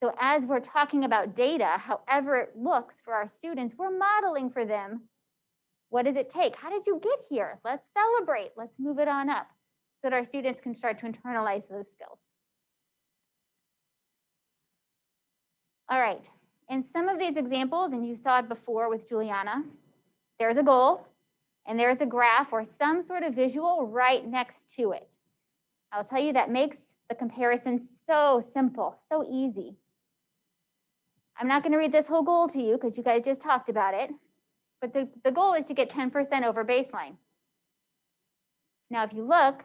So as we're talking about data, however it looks for our students, we're modeling for them, what does it take? How did you get here? Let's celebrate. Let's move it on up so that our students can start to internalize those skills. All right, in some of these examples, and you saw it before with Juliana, there's a goal and there's a graph or some sort of visual right next to it. I'll tell you that makes the comparison so simple, so easy. I'm not going to read this whole goal to you because you guys just talked about it, but the goal is to get 10% over baseline. Now, if you look,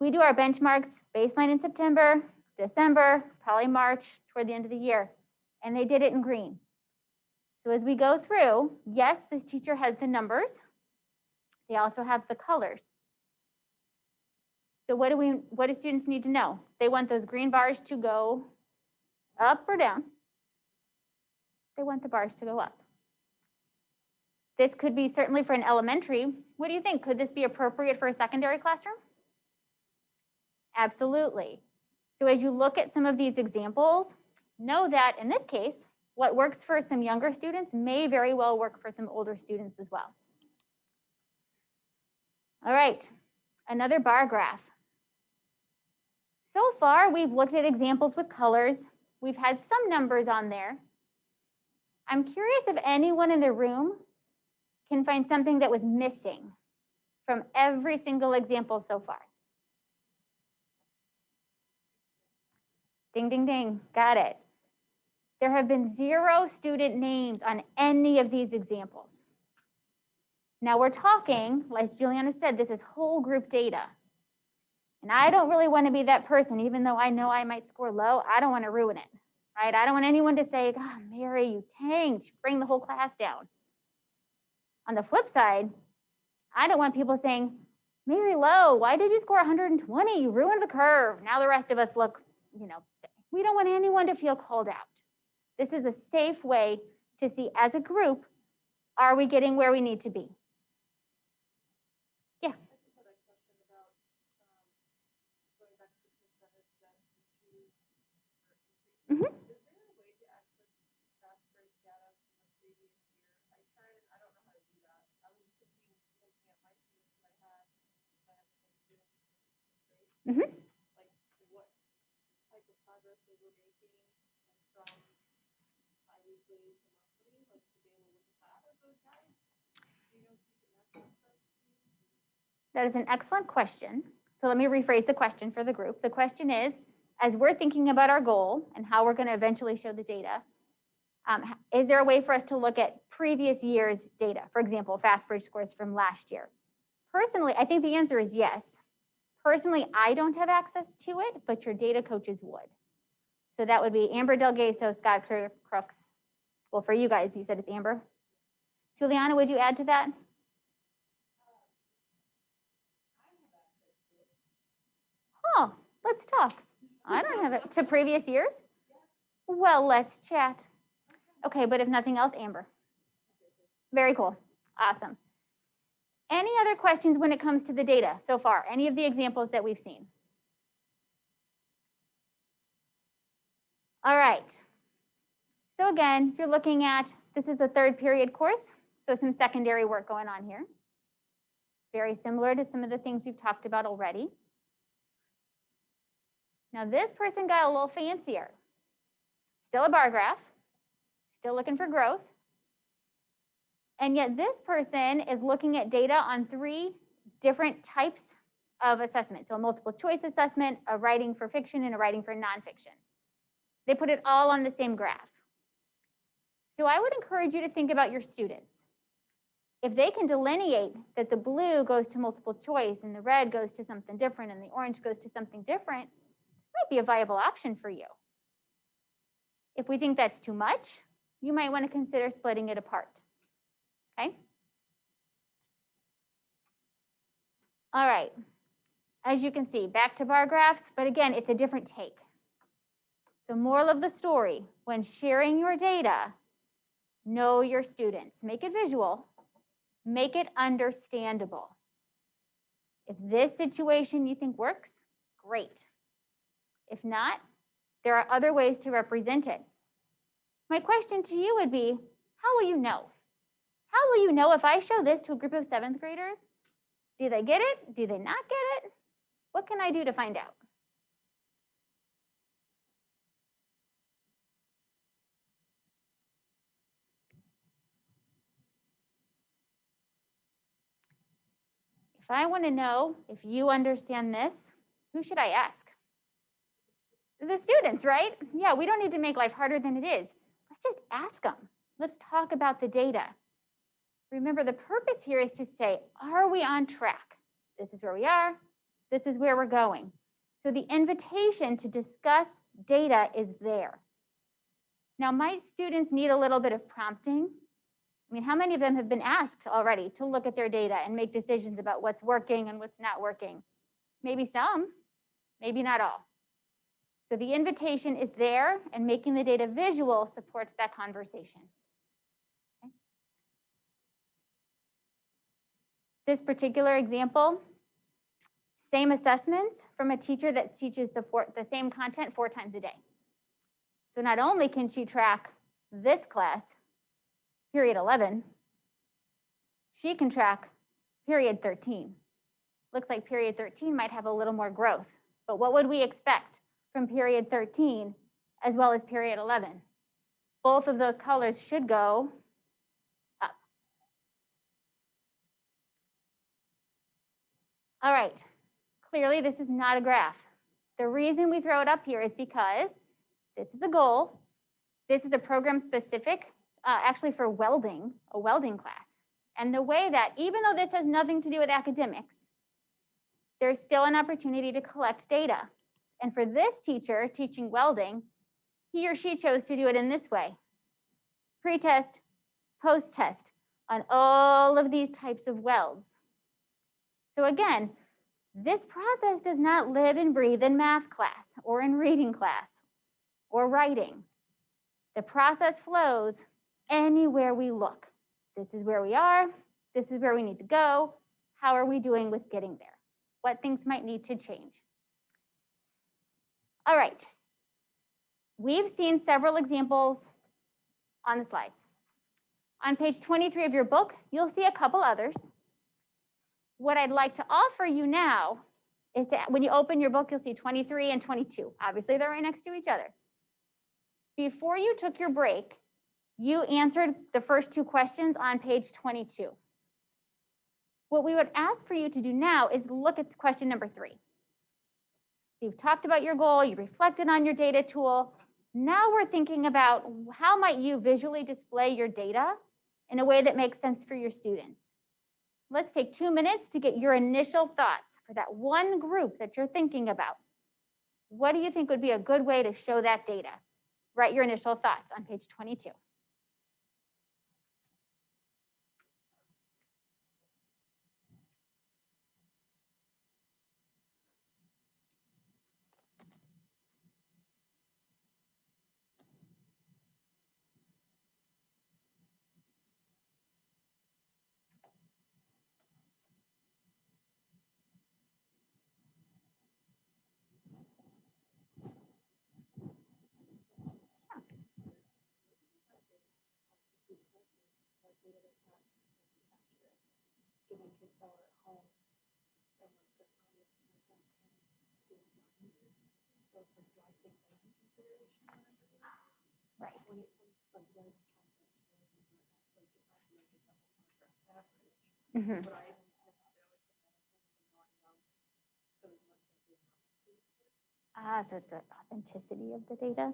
we do our benchmarks baseline in September, December, probably March, toward the end of the year, and they did it in green. So as we go through, yes, this teacher has the numbers. They also have the colors. So what do students need to know? They want those green bars to go up or down. They want the bars to go up. This could be certainly for an elementary. What do you think? Could this be appropriate for a secondary classroom? Absolutely. So as you look at some of these examples, know that in this case, what works for some younger students may very well work for some older students as well. All right, another bar graph. So far, we've looked at examples with colors. We've had some numbers on there. I'm curious if anyone in the room can find something that was missing from every single example so far. Ding, ding, ding, got it. There have been 0 student names on any of these examples. Now we're talking, like Juliana said, this is whole group data. And I don't really want to be that person, even though I know I might score low, I don't want to ruin it, right? I don't want anyone to say, God, Mary, you tanked, bring the whole class down. On the flip side, I don't want people saying, Mary Lowe, why did you score 120? You ruined the curve. Now the rest of us look, we don't want anyone to feel called out. This is a safe way to see as a group, are we getting where we need to be? Yeah. I just had a question about going back to the percentage that you choose for increases. Is there a way to access fast break data from the previous year? I tried and I don't know how to do that. I was just thinking, looking at my students that I had the same students in grade, like what type of progress they were making and from bi-weekly to monthly, like to be able to look at that as those guys. Do you know if you can access that? That is an excellent question. So let me rephrase the question for the group. The question is, as we're thinking about our goal and how we're going to eventually show the data, is there a way for us to look at previous year's data? For example, fast bridge scores from last year. Personally, I think the answer is yes. Personally, I don't have access to it, but your data coaches would. So that would be Amber Delgaso, Scott Crooks. Well, for you guys, you said it's Amber. Juliana, would you add to that? Oh, let's talk. I don't have it. To previous years? Well, let's chat. Okay, but if nothing else, Amber. Very cool. Awesome. Any other questions when it comes to the data so far? Any of the examples that we've seen? All right. So again, if you're looking at, this is a third period course, so some secondary work going on here. Very similar to some of the things we've talked about already. Now this person got a little fancier. Still a bar graph, still looking for growth. And yet this person is looking at data on 3 different types of assessment. So a multiple choice assessment, a writing for fiction, and a writing for nonfiction. They put it all on the same graph. So I would encourage you to think about your students. If they can delineate that the blue goes to multiple choice and the red goes to something different and the orange goes to something different, this might be a viable option for you. If we think that's too much, you might want to consider splitting it apart. Okay? All right. As you can see, back to bar graphs, but again, it's a different take. So moral of the story, when sharing your data, know your students. Make it visual. Make it understandable. If this situation you think works, great. If not, there are other ways to represent it. My question to you would be, how will you know? How will you know if I show this to a group of 7th graders? Do they get it? Do they not get it? What can I do to find out? If I want to know if you understand this, who should I ask? The students, right? Yeah, we don't need to make life harder than it is. Let's just ask them. Let's talk about the data. Remember, the purpose here is to say, are we on track? This is where we are. This is where we're going. So the invitation to discuss data is there. Now, my students need a little bit of prompting. I mean, how many of them have been asked already to look at their data and make decisions about what's working and what's not working? Maybe some, maybe not all. So the invitation is there, and making the data visual supports that conversation. Okay. This particular example, same assessments from a teacher that teaches the same content 4 times a day. So not only can she track this class, period 11, she can track period 13. Looks like period 13 might have a little more growth. But what would we expect from period 13 as well as period 11? Both of those colors should go up. All right, clearly this is not a graph. The reason we throw it up here is because this is a goal. This is a program specific, actually for welding, a welding class. And the way that, even though this has nothing to do with academics, there's still an opportunity to collect data. And for this teacher teaching welding, he or she chose to do it in this way. Pre-test, post-test on all of these types of welds. So again, this process does not live and breathe in math class or in reading class or writing. The process flows anywhere we look. This is where we are. This is where we need to go. How are we doing with getting there? What things might need to change? All right. We've seen several examples on the slides. On page 23 of your book, you'll see a couple others. What I'd like to offer you now is to, when you open your book, you'll see 23 and 22. Obviously, they're right next to each other. Before you took your break, you answered the first 2 questions on page 22. What we would ask for you to do now is look at question number 3. You've talked about your goal, you reflected on your data tool. Now we're thinking about how might you visually display your data in a way that makes sense for your students. let's take 2 minutes to get your initial thoughts for that one group that you're thinking about. What do you think would be a good way to show that data? Write your initial thoughts on page 22. Right. Mhm. So it's the authenticity of the data.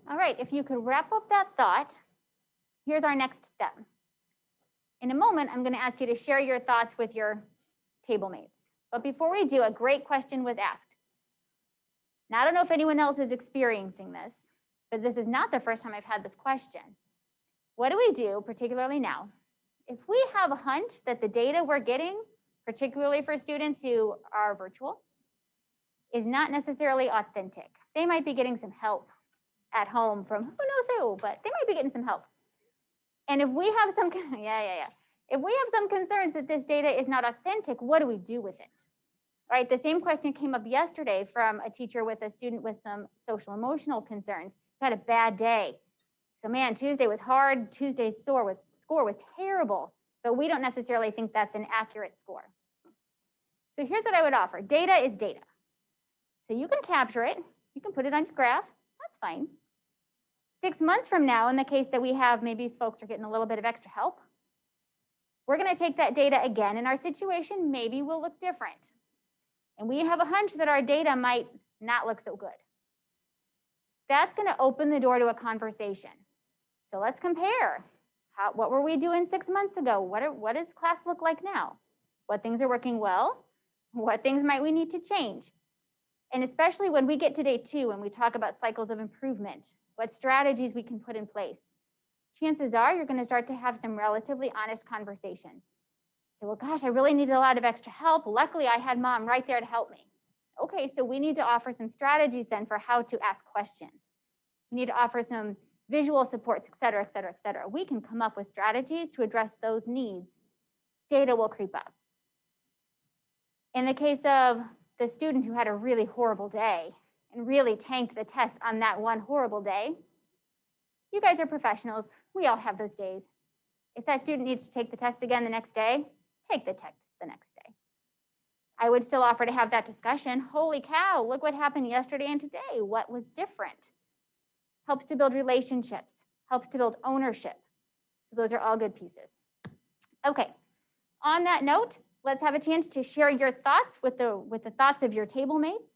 All right, if you could wrap up that thought, here's our next step. In a moment, I'm going to ask you to share your thoughts with your table mates. But before we do, a great question was asked. Now, I don't know if anyone else is experiencing this, but this is not the first time I've had this question. What do we do, particularly now, if we have a hunch that the data we're getting, particularly for students who are virtual, is not necessarily authentic? They might be getting some help at home from who knows who, but they might be getting some help. And if we have some, if we have some concerns that this data is not authentic, what do we do with it? Right, the same question came up yesterday from a teacher with a student with some social emotional concerns who had a bad day. So man, Tuesday was hard, Tuesday's score was terrible, but we don't necessarily think that's an accurate score. So here's what I would offer. Data is data. So you can capture it, you can put it on your graph, that's fine. 6 months from now, in the case that we have, maybe folks are getting a little bit of extra help, we're going to take that data again, and our situation maybe will look different. And we have a hunch that our data might not look so good. That's going to open the door to a conversation. So let's compare. What were we doing 6 months ago? What does class look like now? What things are working well? What things might we need to change? And especially when we get to day 2 and we talk about cycles of improvement, what strategies we can put in place, chances are you're going to start to have some relatively honest conversations. So, well, gosh, I really needed a lot of extra help. Luckily, I had mom right there to help me. Okay, so we need to offer some strategies then for how to ask questions. We need to offer some visual supports, et cetera, et cetera, et cetera. We can come up with strategies to address those needs. Data will creep up. In the case of the student who had a really horrible day and really tanked the test on that one horrible day, you guys are professionals. We all have those days. If that student needs to take the test again the next day, take the test the next day. I would still offer to have that discussion. Holy cow, look what happened yesterday and today. What was different? Helps to build relationships. helps to build ownership. So those are all good pieces. Okay, on that note, let's have a chance to share your thoughts with the thoughts of your table mates.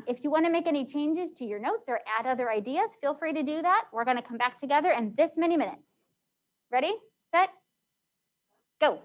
If you want to make any changes to your notes or add other ideas, feel free to do that. We're going to come back together in this many minutes. Ready, set, go.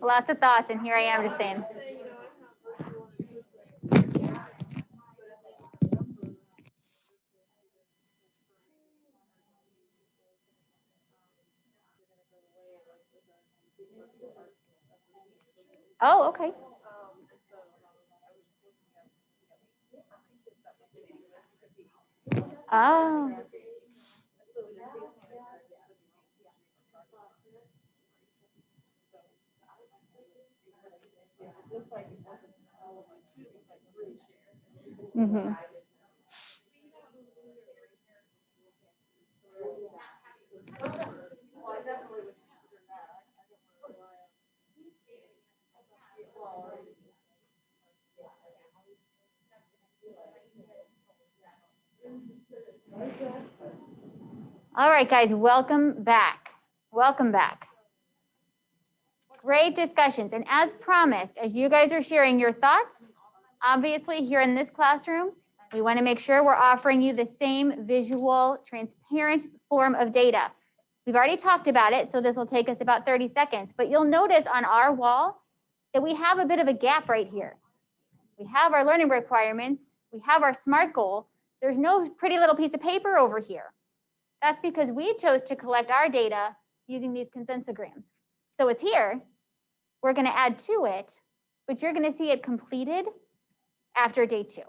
Lots of thoughts, and here I am just saying. Oh, okay. Oh. Mm-hmm. All right, guys, welcome back. Welcome back. Great discussions. And as promised, as you guys are sharing your thoughts, obviously here in this classroom, we want to make sure we're offering you the same visual, transparent form of data. We've already talked about it, so this will take us about 30 seconds. But you'll notice on our wall that we have a bit of a gap right here. We have our learning requirements. We have our SMART goal. There's no pretty little piece of paper over here. That's because we chose to collect our data using these consensograms. So it's here. We're going to add to it, but you're going to see it completed after day 2.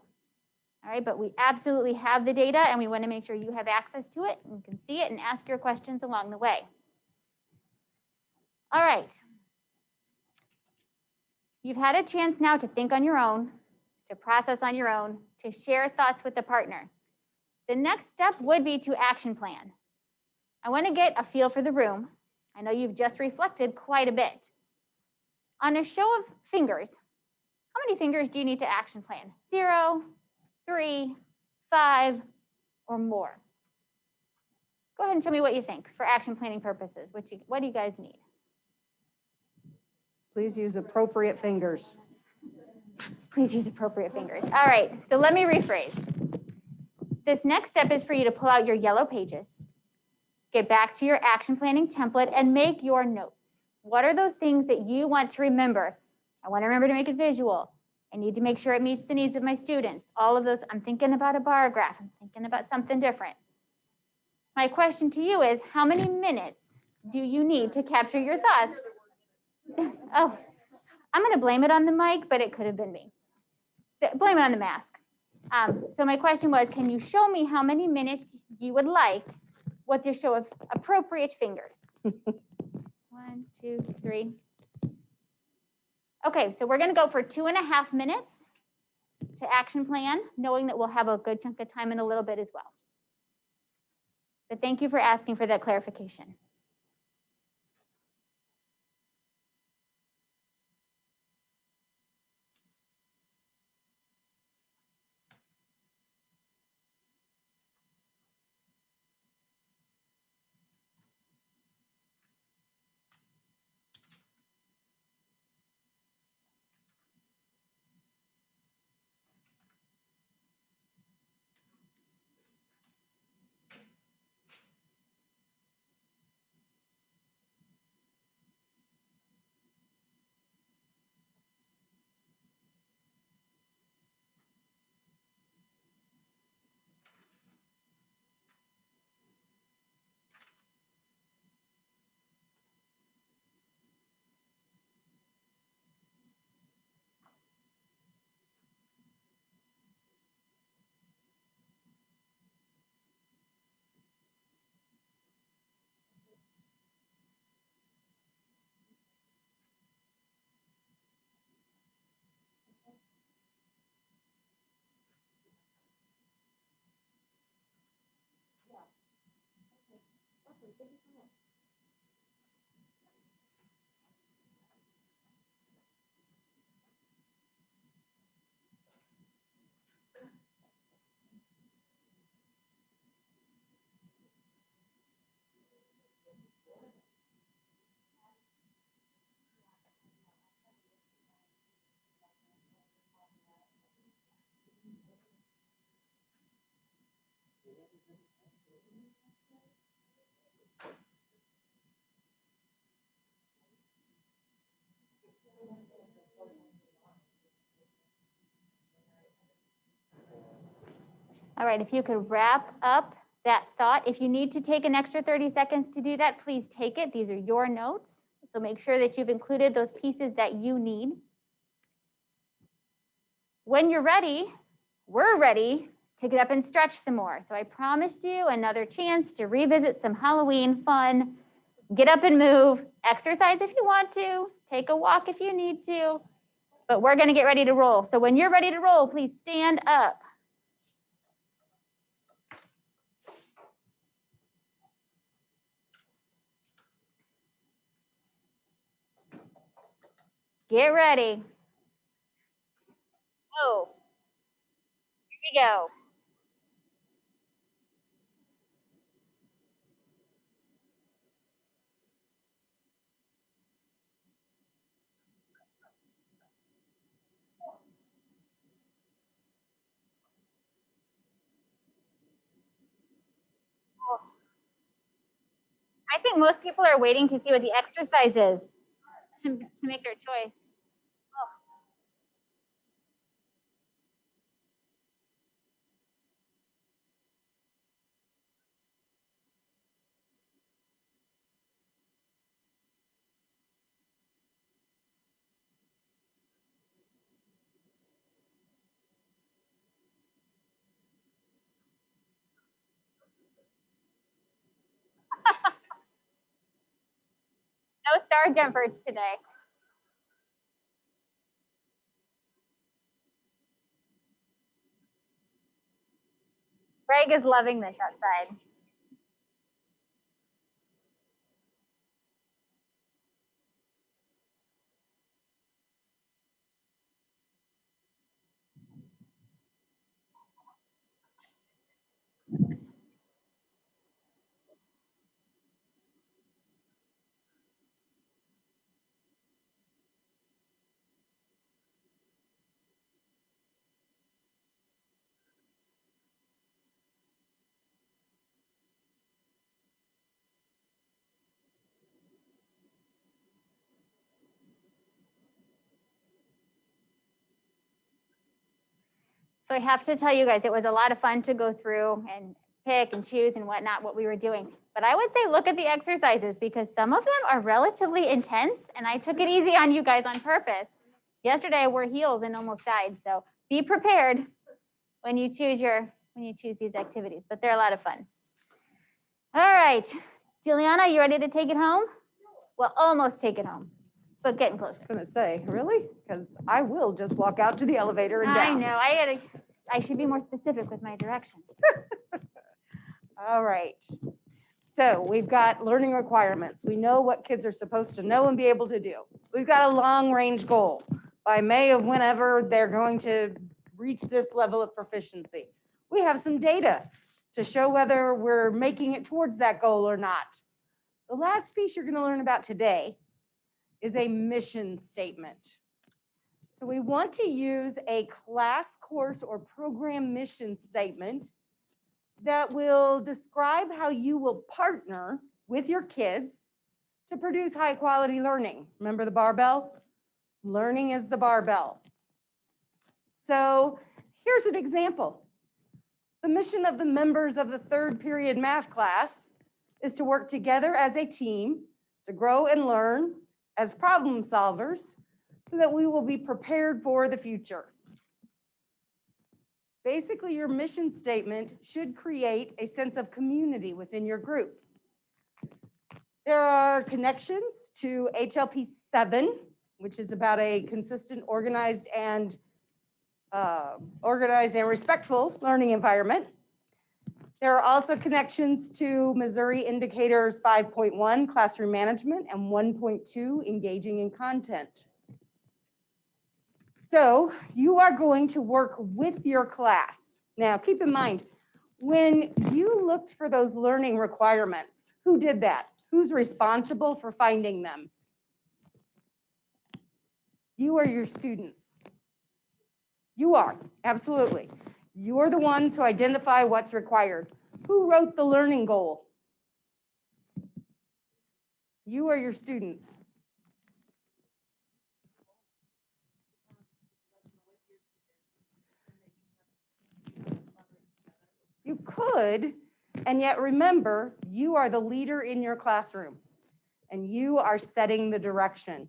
All right, but we absolutely have the data and we want to make sure you have access to it and can see it and ask your questions along the way. All right. You've had a chance now to think on your own, to process on your own, to share thoughts with the partner. The next step would be to action plan. I want to get a feel for the room. I know you've just reflected quite a bit. On a show of fingers, how many fingers do you need to action plan? 0, 3, 5, or more? Go ahead and tell me what you think for action planning purposes. What do you guys need? Please use appropriate fingers. Please use appropriate fingers. All right, so let me rephrase. This next step is for you to pull out your yellow pages, get back to your action planning template, and make your notes. What are those things that you want to remember? I want to remember to make it visual. I need to make sure it meets the needs of my students. All of those, I'm thinking about a bar graph. I'm thinking about something different. My question to you is, how many minutes do you need to capture your thoughts? Oh, I'm going to blame it on the mic, but it could have been me. So, blame it on the mask. So my question was, can you show me how many minutes you would like with your show of appropriate fingers? 1, 2, 3. Okay, so we're going to go for 2.5 minutes to action plan, knowing that we'll have a good chunk of time in a little bit as well. But thank you for asking for that clarification. All right, if you could wrap up that thought. If you need to take an extra 30 seconds to do that, please take it. These are your notes. So make sure that you've included those pieces that you need. When you're ready, we're ready to get up and stretch some more. So I promised you another chance to revisit some Halloween fun. Get up and move, exercise if you want to, take a walk if you need to, but we're gonna get ready to roll. So when you're ready to roll, please stand up. Get ready. Oh, here we go. I think most people are waiting to see what the exercise is to make their choice. No star jumpers today. Greg is loving this outside. So I have to tell you guys, it was a lot of fun to go through and pick and choose and whatnot, what we were doing. But I would say look at the exercises because some of them are relatively intense and I took it easy on you guys on purpose. Yesterday I wore heels and almost died. So be prepared when you choose these activities, but they're a lot of fun. All right, Juliana, you ready to take it home? Well, almost take it home, but getting closer. I was gonna say, really? Because I will just walk out to the elevator and I down. know, I should be more specific with my directions. All right. So we've got learning requirements. We know what kids are supposed to know and be able to do. We've got a long range goal. By May of whenever they're going to reach this level of proficiency. We have some data to show whether we're making it towards that goal or not. The last piece you're going to learn about today is a mission statement. So we want to use a class, course, or program mission statement that will describe how you will partner with your kids to produce high quality learning. Remember the barbell? Learning is the barbell. So here's an example. The mission of the members of the third period math class is to work together as a team to grow and learn as problem solvers so that we will be prepared for the future. Basically, your mission statement should create a sense of community within your group. There are connections to HLP 7, which is about a consistent, organized and respectful learning environment. There are also connections to Missouri Indicators 5.1, classroom management, and 1.2, engaging in content. So you are going to work with your class. Now, keep in mind, when you looked for those learning requirements, who did that? Who's responsible for finding them? You are your students. You are, absolutely. You are the ones who identify what's required. Who wrote the learning goal? You are your students. You could, and yet remember, you are the leader in your classroom, and you are setting the direction.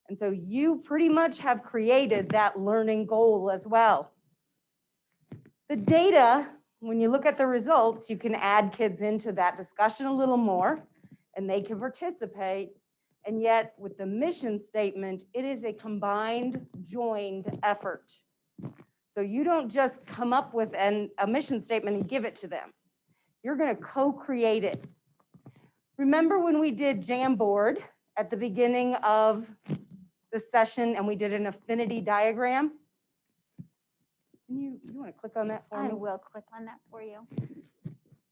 And so you pretty much have created that learning goal as well. The data, when you look at the results, you can add kids into that discussion a little more, and they can participate. And yet, with the mission statement, it is a combined, joined effort. So you don't just come up with a mission statement and give it to them. You're going to co-create it. Remember when we did Jamboard at the beginning of the session and we did an affinity diagram? You want to click on that for me? I will click on that for you.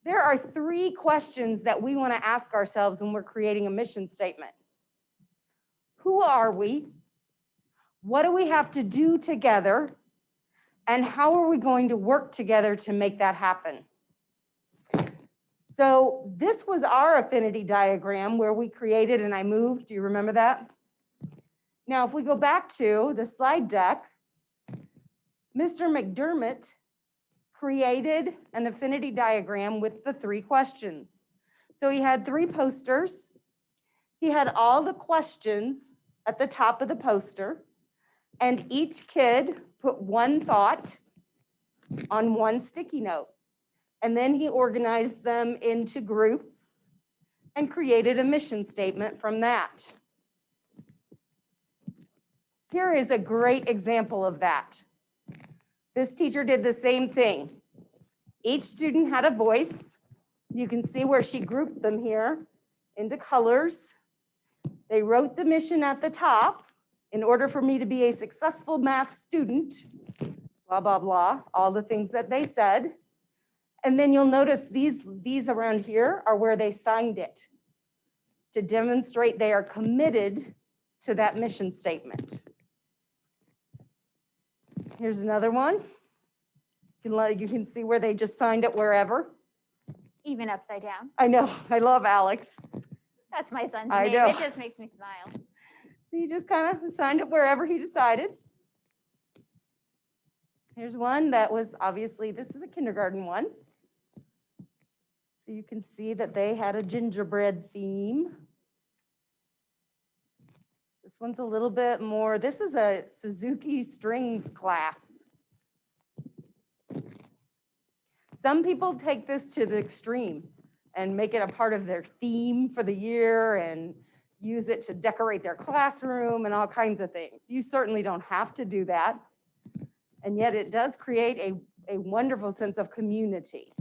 There are 3 questions that we want to ask ourselves when we're creating a mission statement. Who are we? What do we have to do together? And how are we going to work together to make that happen? So this was our affinity diagram where we created and I moved. Do you remember that? Now, if we go back to the slide deck, Mr. McDermott created an affinity diagram with the 3 questions. So he had 3 posters. He had all the questions at the top of the poster, and each kid put one thought on one sticky note. And then he organized them into groups and created a mission statement from that. Here is a great example of that. This teacher did the same thing. Each student had a voice. You can see where she grouped them here into colors. They wrote the mission at the top. In order for me to be a successful math student, blah, blah, blah, all the things that they said. And then you'll notice these around here are where they signed it to demonstrate they are committed to that mission statement. Here's another one. You can see where they just signed it wherever. Even upside down. I know, I love Alex. That's my son's I name. know. It just makes me smile. He just kind of signed it wherever he decided. Here's one that was obviously, this is a kindergarten one. So you can see that they had a gingerbread theme. This one's a little bit more, this is a Suzuki strings class. Some people take this to the extreme and make it a part of their theme for the year and use it to decorate their classroom and all kinds of things. You certainly don't have to do that. And yet it does create a wonderful sense of community.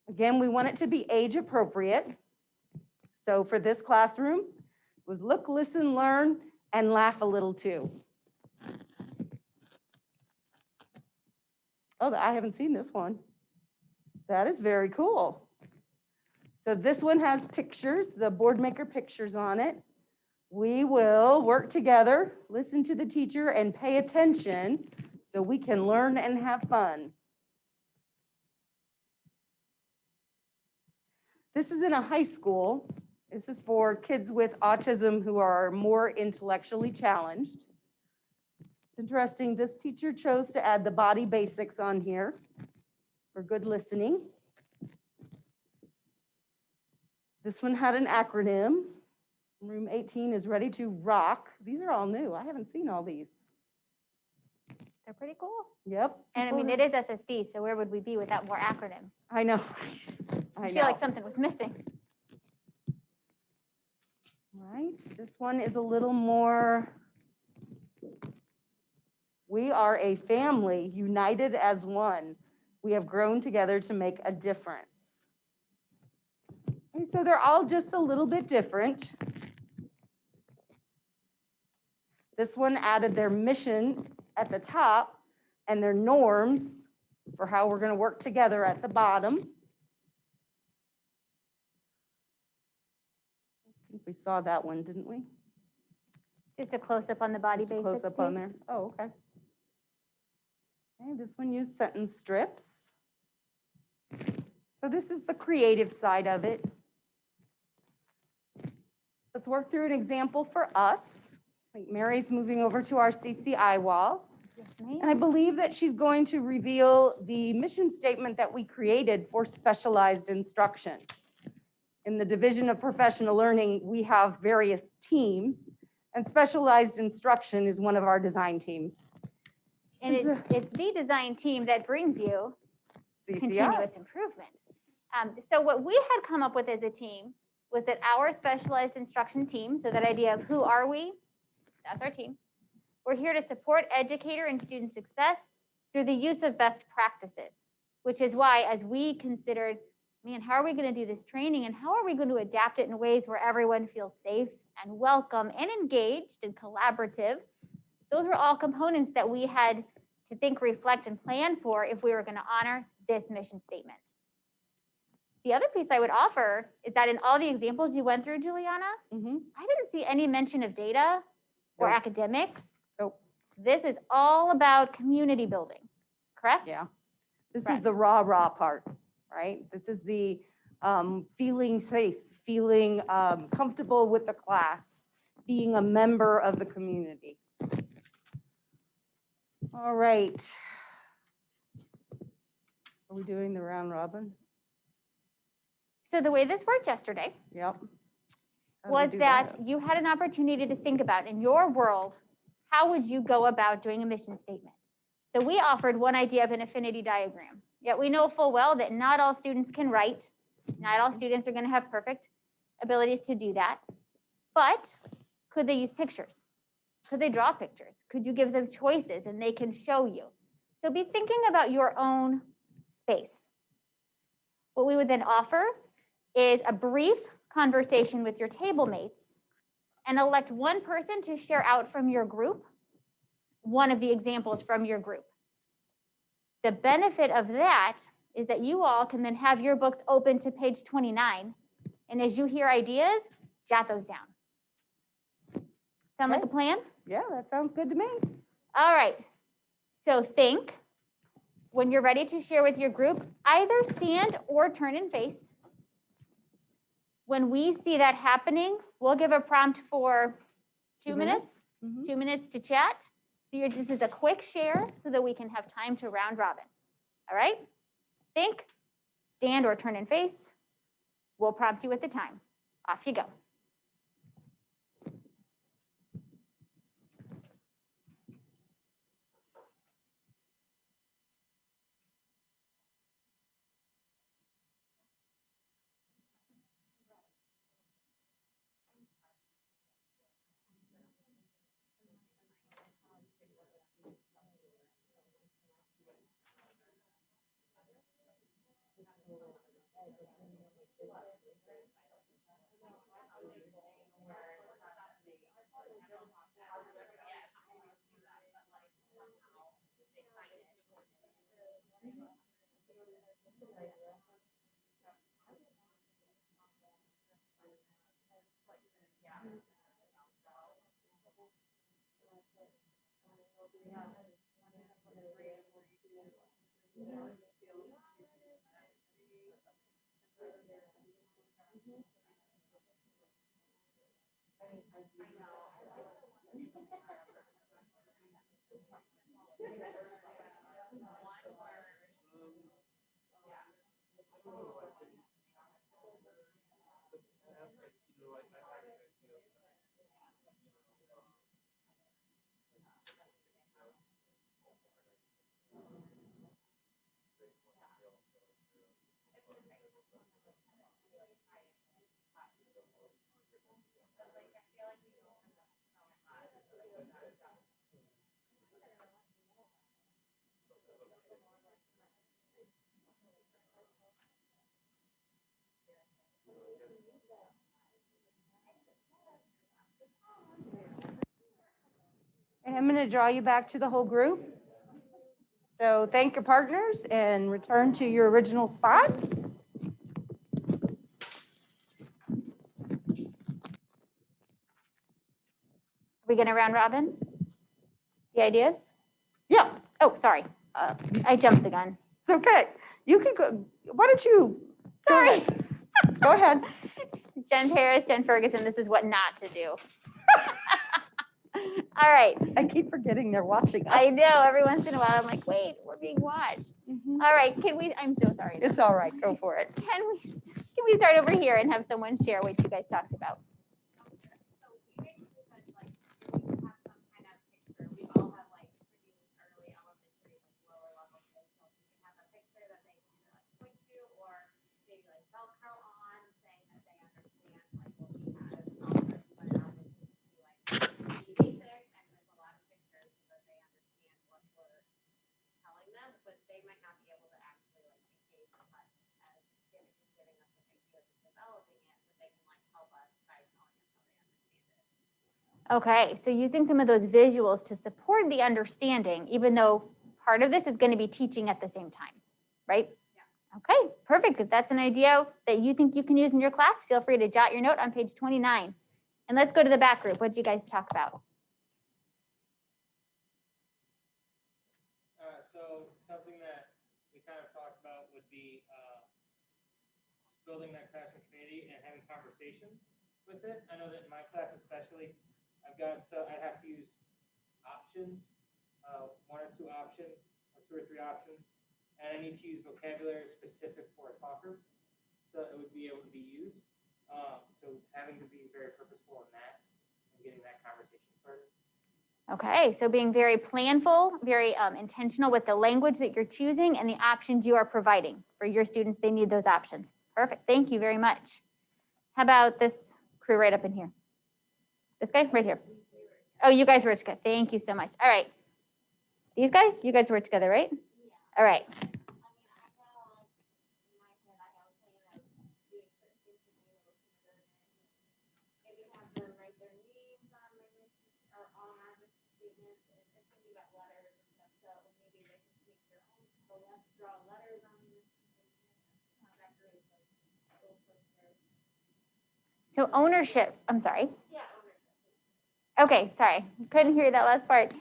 Again, we want it to be age appropriate. So for this classroom, it was look, listen, learn, and laugh a little too. Oh, I haven't seen this one. That is very cool. So this one has pictures, the board maker pictures on it. We will work together, listen to the teacher, and pay attention so we can learn and have fun. This is in a high school. This is for kids with autism who are more intellectually challenged. It's interesting, this teacher chose to add the body basics on here for good listening. This one had an acronym. Room 18 is ready to rock. These are all new. I haven't seen all these. They're pretty cool. Yep. And I mean, it is SSD, so where would we be without more acronyms? I know. I feel like something was missing. Right. This one is a little more. We are a family united as one. We have grown together to make a difference. Okay, so they're all just a little bit different. This one added their mission at the top and their norms for how we're going to work together at the bottom. I think we saw that one, didn't we? Just a close-up on the body Just a basics. close up on piece. there. Oh, okay. Okay, this one used sentence strips. So this is the creative side of it. Let's work through an example for us. I think Mary's moving over to our CCI wall. Yes, And I ma'am. believe that she's going to reveal the mission statement that we created for specialized instruction. In the Division of Professional Learning, we have various teams, and specialized instruction is one of our design teams. And it's the design team that brings you CCI. continuous improvement. So what we had come up with as a team was that our specialized instruction team, so that idea of who are we, that's our team. We're here to support educator and student success through the use of best practices, which is why as we considered, man, how are we going to do this training and how are we going to adapt it in ways where everyone feels safe and welcome and engaged and collaborative? Those were all components that we had to think, reflect, and plan for if we were going to honor this mission statement. The other piece I would offer is that in all the examples you went through, Juliana, Mhm. I didn't see any mention of data or Nope. academics. Nope. This is all about community building, correct? Yeah. This is Correct. the raw part, right? This is the feeling safe, feeling comfortable with the class, being a member of the community. All right. Are we doing the round robin? So the way this worked yesterday Yep. How do we was do that you had an opportunity to think about in your world, how would you go about doing a mission statement? So we offered one idea of an affinity diagram, yet we know full well that not all students can write Not all students are going to have perfect abilities to do that, but could they use pictures? Could they draw pictures? Could you give them choices and they can show you? So be thinking about your own space. What we would then offer is a brief conversation with your table mates and elect one person to share out from your group one of the examples from your group. The benefit of that is that you all can then have your books open to page 29, and as you hear ideas, jot those down. Sound like a plan? Yeah, that sounds good to me. All right, so think, when you're ready to share with your group, either stand or turn and face. When we see that happening, we'll give a prompt for 2 minutes, 2 minutes to chat. So this is a quick share so that we can have time to round robin. All right? Think, stand or turn and face. We'll prompt you at the time. Off you go. And I'm going to draw you back to the whole group. So thank your partners and return to your original spot. Are we going to round robin? The ideas? Yeah, Oh, sorry. I jumped the gun. it's okay. You can go. Why don't you? Sorry. Go ahead. Jen Paris, Jen Ferguson, this is what not to do. All right. I keep forgetting they're watching us. I know, every once in a while, I'm like, wait, we're being watched. Mhm. All right, I'm so sorry. It's all right. Go for it. Can we start over here and have someone share what you guys talked about? Okay, so using some of those visuals to support the understanding, even though part of this is going to be teaching at the same time, right? Yeah. Okay, perfect. If that's an idea that you think you can use in your class, feel free to jot your note on page 29. And let's go to the back group. What did you guys talk about? So something that we kind of talked about would be building that classroom community and having conversations with it. I know that in my class especially, I'd have to use options, 1 or 2 options, or 2 or 3 options, and I need to use vocabulary specific for a talker, so it would be able to be used. So having to be very purposeful in that and getting that conversation started. Okay, so being very planful, very intentional with the language that you're choosing and the options you are providing for your students. They need those options. Perfect. Thank you very much. How about this crew right up in here? This guy right here. Oh, you guys work together. Thank you so much. All right. These guys, you guys work together, right? All right. So ownership, I'm sorry. Okay, sorry, couldn't hear that last part.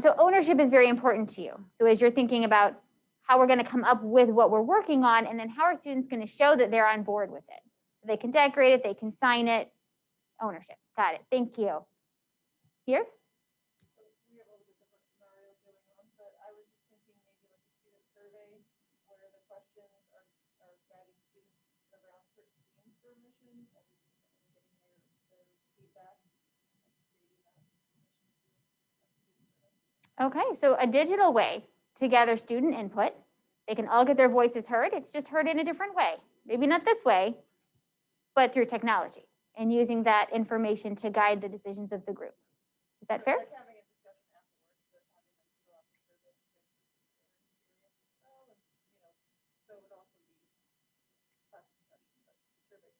So ownership is very important to you. So as you're thinking about how we're gonna come up with what we're working on, and then how are students gonna show that they're on board with it? They can decorate it, they can sign it, ownership. Got it, thank you. Here? We have a little bit different scenarios going on, but I was just thinking maybe like a student survey where the questions are guiding students around certain themes for a mission and getting their feedback and creating that mission to a student survey. Okay, so a digital way to gather student input. They can all get their voices heard. It's just heard in a different way. Maybe not this way, but through technology and using that information to guide the decisions of the group. Is that fair? Like having a discussion afterwards, but having them fill out the survey and say, and so it would also be class discussion, but survey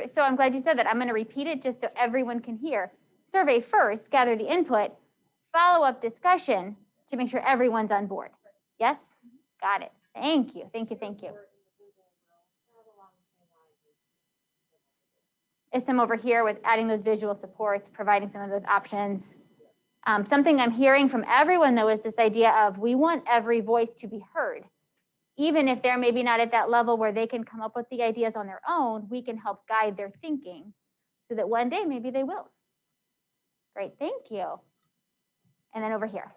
first. So I'm glad you said that. I'm going to repeat it just so everyone can hear. Survey first, gather the input, follow-up discussion to make sure everyone's on board. Yes? Got it. Thank you, thank you, thank you. Is some over here with adding those visual supports, providing some of those options. Something I'm hearing from everyone, though, is this idea of we want every voice to be heard. Even if they're maybe not at that level where they can come up with the ideas on their own, we can help guide their thinking so that one day maybe they will. Great, thank you. And then over here.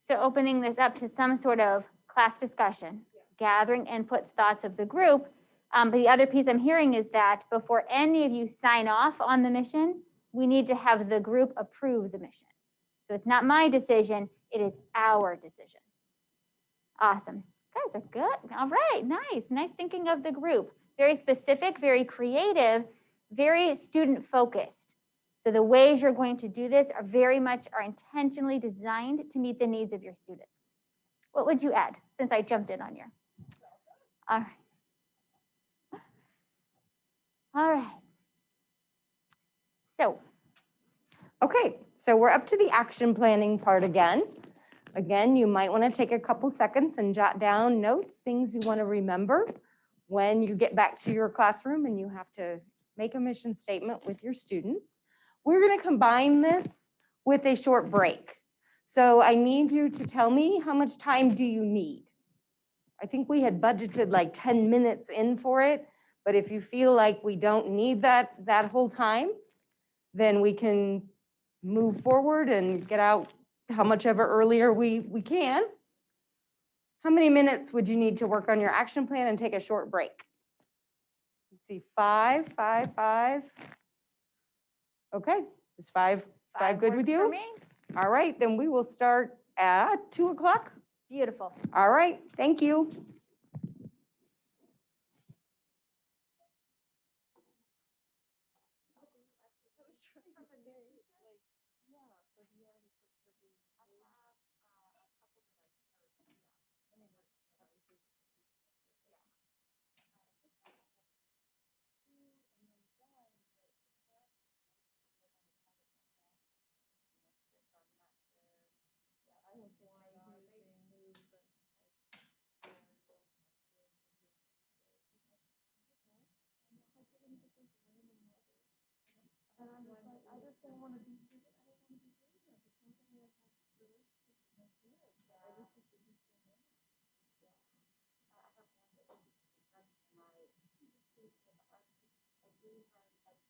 So opening this up to some sort of class discussion, gathering inputs, thoughts of the group. But the other piece I'm hearing is that before any of you sign off on the mission, we need to have the group approve the mission. So it's not my decision, it is our decision. Awesome. Guys are good. All right, nice. Nice thinking of the group. Very specific, very creative, very student focused. So the ways you're going to do this are intentionally designed to meet the needs of your students. What would you add since I jumped in on you? All right. All right. So. Okay, so we're up to the action planning part again. Again, you might want to take a couple seconds and jot down notes, things you want to remember when you get back to your classroom and you have to make a mission statement with your students. We're going to combine this with a short break. So I need you to tell me how much time do you need? I think we had budgeted like 10 minutes in for it, but if you feel like we don't need that whole time, then we can move forward and get out how much ever earlier we can. How many minutes would you need to work on your action plan and take a short break? Let's see, 5, 5, 5. Okay, is 5 good with you? For me. All right, then we will start at 2 o'clock. Beautiful. All right, thank you. really hard, like,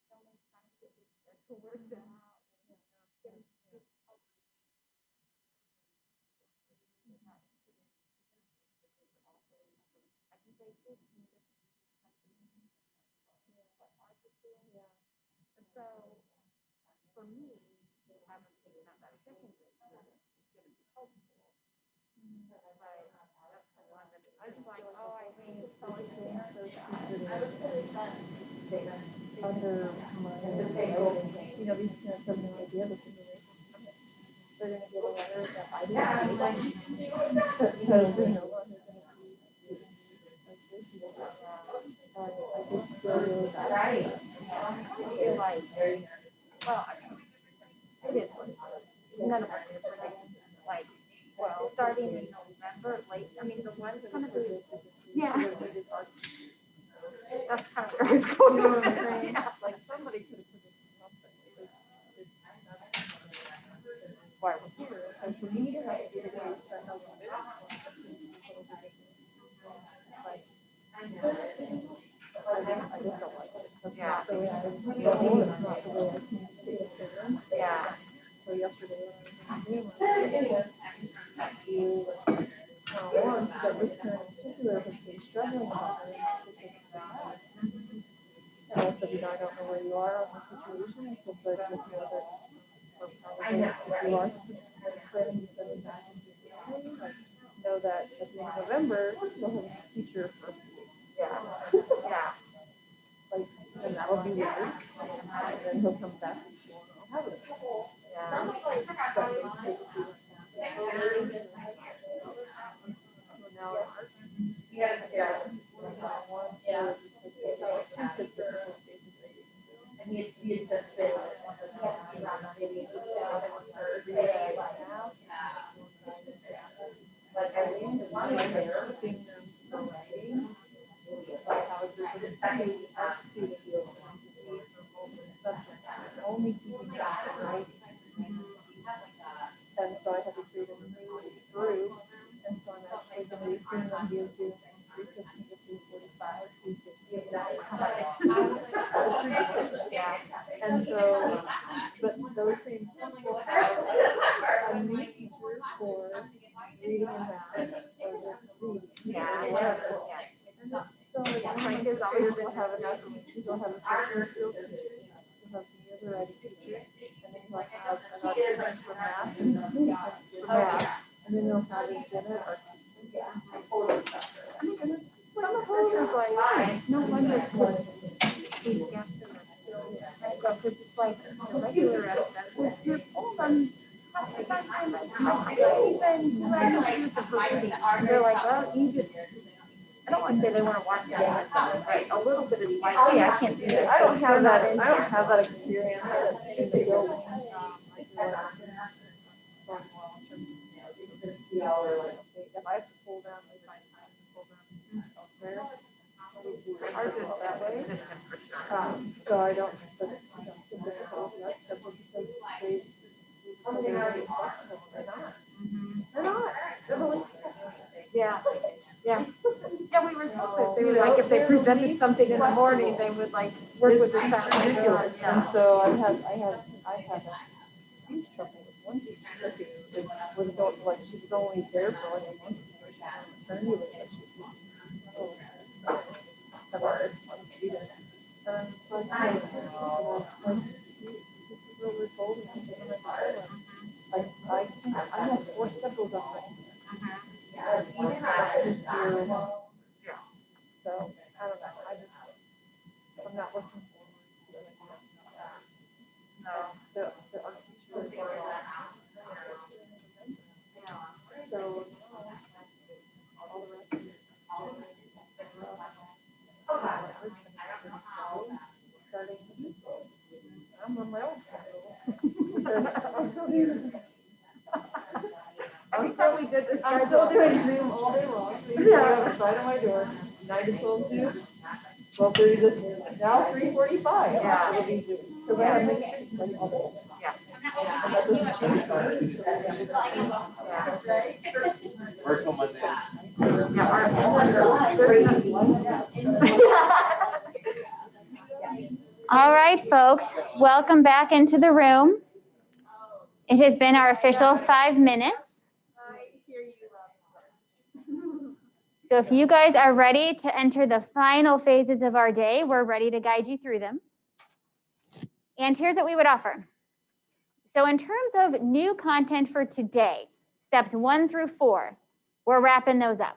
so much time to work that out. Getting help. I can say this. Yeah. And so, for me, having taken out that second grade student is going to be helpful. But that's the one that I was like, oh, I hate it so much. Under my, you know, these parents have no idea this is a relationship. They're gonna get a letter that I didn't write. Because there's no one who's gonna be like this. And I just feel really bad. Right. I feel like, well, I did one. None of us did like, well, starting in November, late, I mean, the ones kind of, yeah. That's kind of where it's going. You know what I'm saying? Like somebody could have predicted something. It's why we're here. And for me to have to do the case that has like, I just don't like it. That's not the way I it's not the way I communicate with children. Yeah. So yesterday when I was in one, because this parent in particular has been struggling about it. And I said, you know, I don't know where you are on the situation. I said, but just know that we're probably, if you are planning to send it back into the family, like, know that at the end of November, you'll have a teacher for Yeah. Yeah. like, and that'll be weird. And then he'll come back and I'll have it. Yeah. Now, and he had just said, like I think the one in there, keeping them from writing, like how it's our students only keeping them from writing. And so I had to create a new group, and so I'm actually going to be seeing them do 3:15 to 3:45, 3:50. Yeah. And so, but those same people have a new teacher for reading and math, or just reading, Yeah. or whatever. So my kids always will have enough, you'll have a social skills teacher, you'll have the other writing teacher, and then you'll have an art for math, and then you'll have a dinner art teacher. I mean, and some of those are like, no wonder it's like These gaps in the skills. Because it's like the regular ed, you're told them half the time, I'm like, they're like, well, you just, I don't want to say they want to watch that, but a little bit is like, oh yeah, I can't do this. I don't have that experience in the building. If I have to pull them, if I have to pull them elsewhere, ours is that way. So I don't, but I don't think they're because they're not. They're really. Yeah. Yeah. Yeah, we were told they were like, if they presented something in the morning, they would like work with the It's ridiculous. And so I have a huge trouble with one teacher that was going, like, she was only there for like a month. Maternity leave, but she was about this one student. So I really told me, I have 4 schedules up right now. So I don't know. I'm not looking forward to it. No, the art teacher is so all the rest of it. Starting, I'm on my own schedule. Every time we did this, I'm still doing Zoom all day long. Yeah, on the side of my door, 9 to 12 Zoom, 12:30 to noon. Now 3:45. Yeah. It'll be Zoom because I have meetings like all day. Yeah. And that doesn't change. Virtual Mondays. All right, folks, welcome back into the room. It has been our official 5 minutes. I hear you. So if you guys are ready to enter the final phases of our day, we're ready to guide you through them. And here's what we would offer. So in terms of new content for today, steps 1 through 4, we're wrapping those up.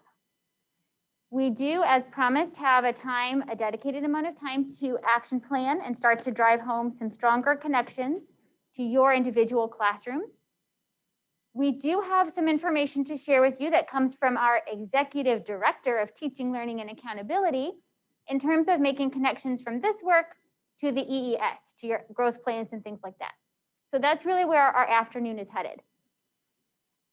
We do, as promised, have a dedicated amount of time to action plan and start to drive home some stronger connections to your individual classrooms. We do have some information to share with you that comes from our Executive Director of Teaching, Learning, and Accountability in terms of making connections from this work to the EES, to your growth plans and things like that. So that's really where our afternoon is headed.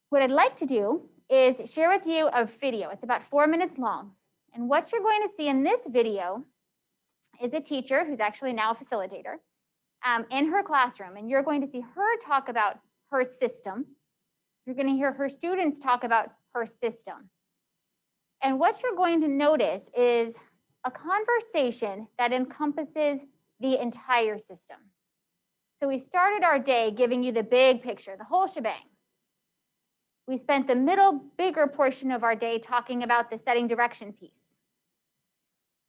What I'd like to do is share with you a video. It's about 4 minutes long. And what you're going to see in this video is a teacher who's actually now a facilitator in her classroom. And you're going to see her talk about her system. You're going to hear her students talk about her system. And what you're going to notice is a conversation that encompasses the entire system. So we started our day giving you the big picture, the whole shebang. We spent the middle, bigger portion of our day talking about the setting direction piece.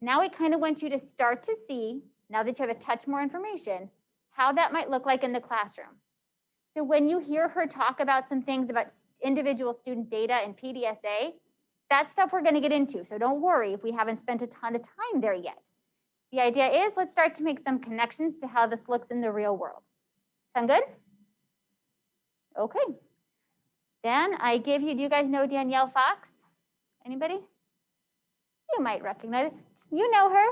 Now we kind of want you to start to see, now that you have a touch more information, how that might look like in the classroom. So when you hear her talk about some things about individual student data and PDSA, that's stuff we're going to get into. So don't worry if we haven't spent a ton of time there yet. The idea is let's start to make some connections to how this looks in the real world. Sound good? Okay. Then I give you, do you guys know Danielle Fox? Anybody? You might recognize it. You know her.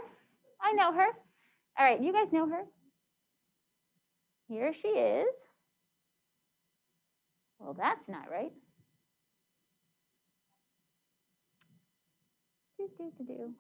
I know her. All right, you guys know her. Here she is. Well, that's not right. Do, do, do, do.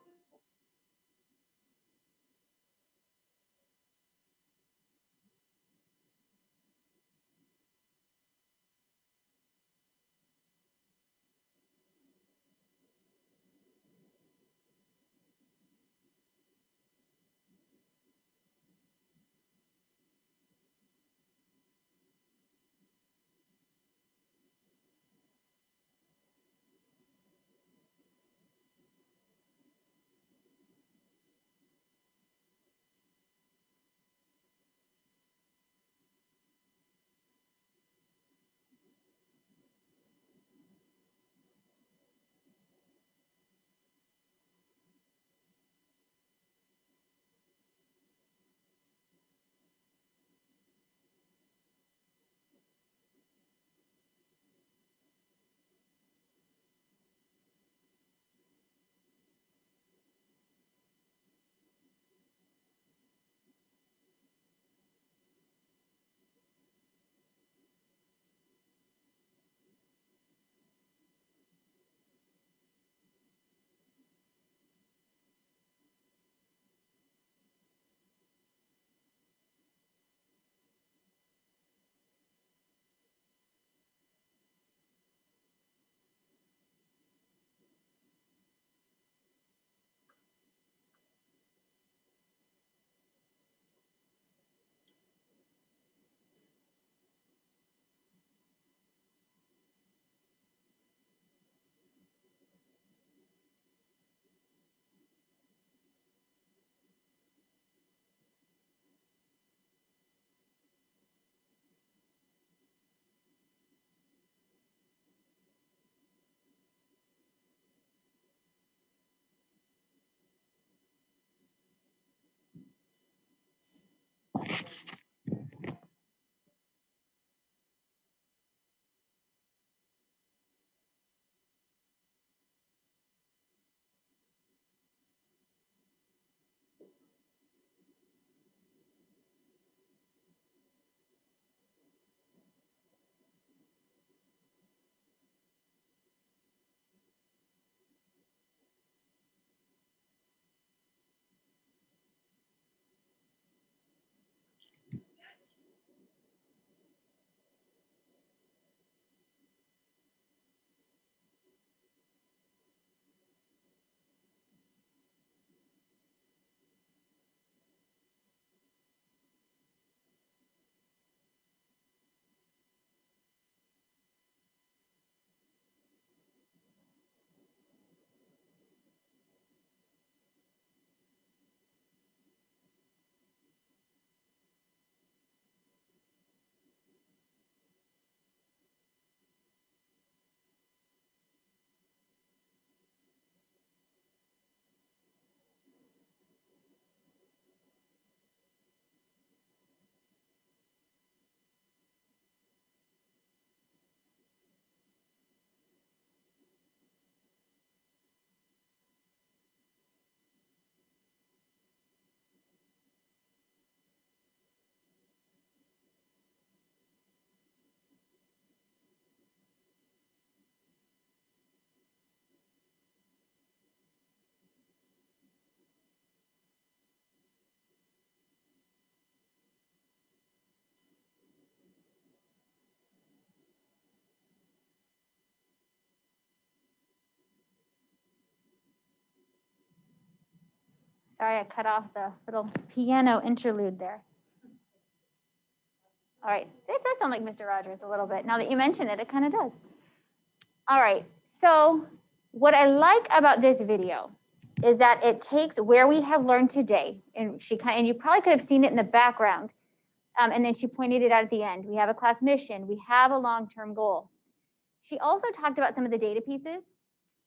Sorry, I cut off the little piano interlude there. All right, it does sound like Mr. Rogers a little bit. Now that you mention it, it kind of does. All right, so what I like about this video is that it takes where we have learned today, and and you probably could have seen it in the background, and then she pointed it out at the end. We have a class mission, we have a long-term goal. She also talked about some of the data pieces,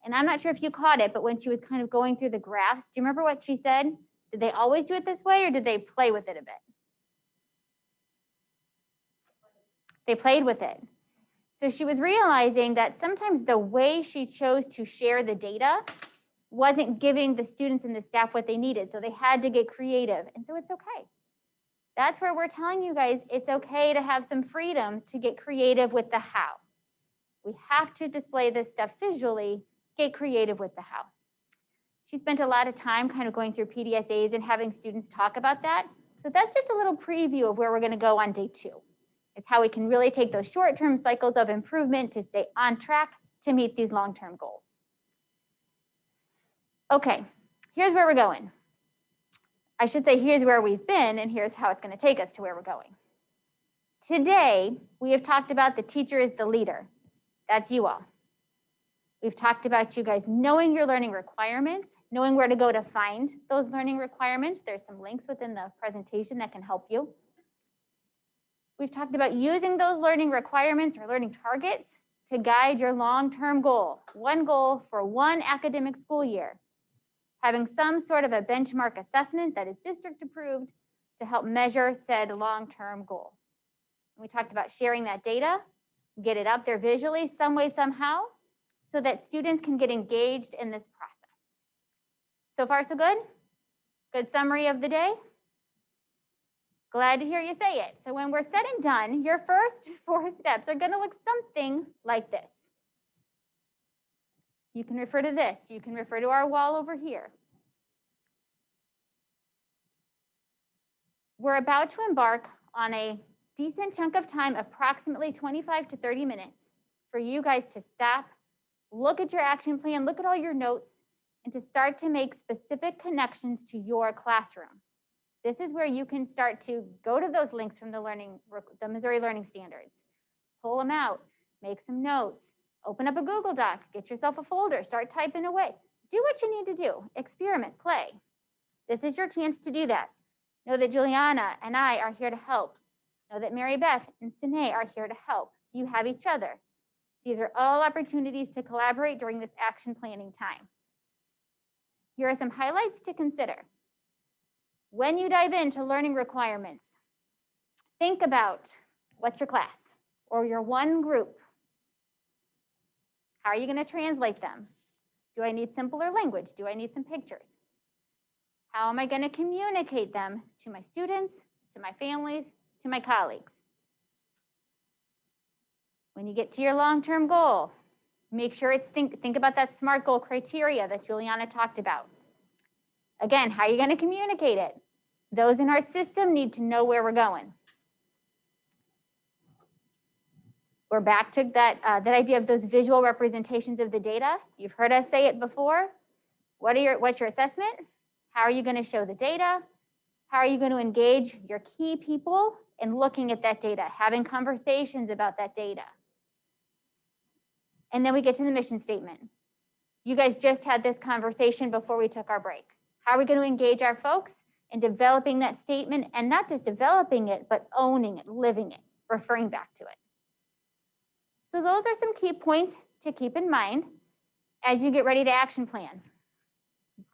and I'm not sure if you caught it, but when she was kind of going through the graphs, do you remember what she said? Did they always do it this way, or did they play with it a bit? They played with it. So she was realizing that sometimes the way she chose to share the data wasn't giving the students and the staff what they needed. So they had to get creative. And so it's okay. That's where we're telling you guys it's okay to have some freedom to get creative with the how. We have to display this stuff visually, get creative with the how. She spent a lot of time kind of going through PDSAs and having students talk about that. So that's just a little preview of where we're going to go on day 2. It's how we can really take those short-term cycles of improvement to stay on track to meet these long-term goals. Okay, here's where we're going. I should say here's where we've been, and here's how it's going to take us to where we're going. Today, we have talked about the teacher is the leader. That's you all. We've talked about you guys knowing your learning requirements, knowing where to go to find those learning requirements. There's some links within the presentation that can help you. We've talked about using those learning requirements or learning targets to guide your long-term goal. One goal for one academic school year. Having some sort of a benchmark assessment that is district approved to help measure said long-term goal. We talked about sharing that data, get it up there visually some way, somehow, so that students can get engaged in this process. So far, so good? Good summary of the day? Glad to hear you say it. So when we're said and done, your first 4 steps are going to look something like this. You can refer to this. You can refer to our wall over here. We're about to embark on a decent chunk of time, approximately 25 to 30 minutes, for you guys to stop, look at your action plan, look at all your notes, and to start to make specific connections to your classroom. This is where you can start to go to those links from the Missouri Learning Standards, pull them out, make some notes, open up a Google Doc, get yourself a folder, start typing away. Do what you need to do, experiment, play. This is your chance to do that. Know that Juliana and I are here to help. Know that Mary Beth and Sine are here to help. You have each other. These are all opportunities to collaborate during this action planning time. Here are some highlights to consider. When you dive into learning requirements, think about what's your class or your one group. How are you going to translate them? Do I need simpler language? Do I need some pictures? How am I going to communicate them to my students, to my families, to my colleagues? When you get to your long-term goal, make sure it's think about that SMART goal criteria that Juliana talked about. Again, how are you going to communicate it? Those in our system need to know where we're going. We're back to that idea of those visual representations of the data. You've heard us say it before. What's your assessment? How are you going to show the data? How are you going to engage your key people in looking at that data, having conversations about that data? And then we get to the mission statement. You guys just had this conversation before we took our break. How are we going to engage our folks in developing that statement, and not just developing it, but owning it, living it, referring back to it? So those are some key points to keep in mind as you get ready to action plan.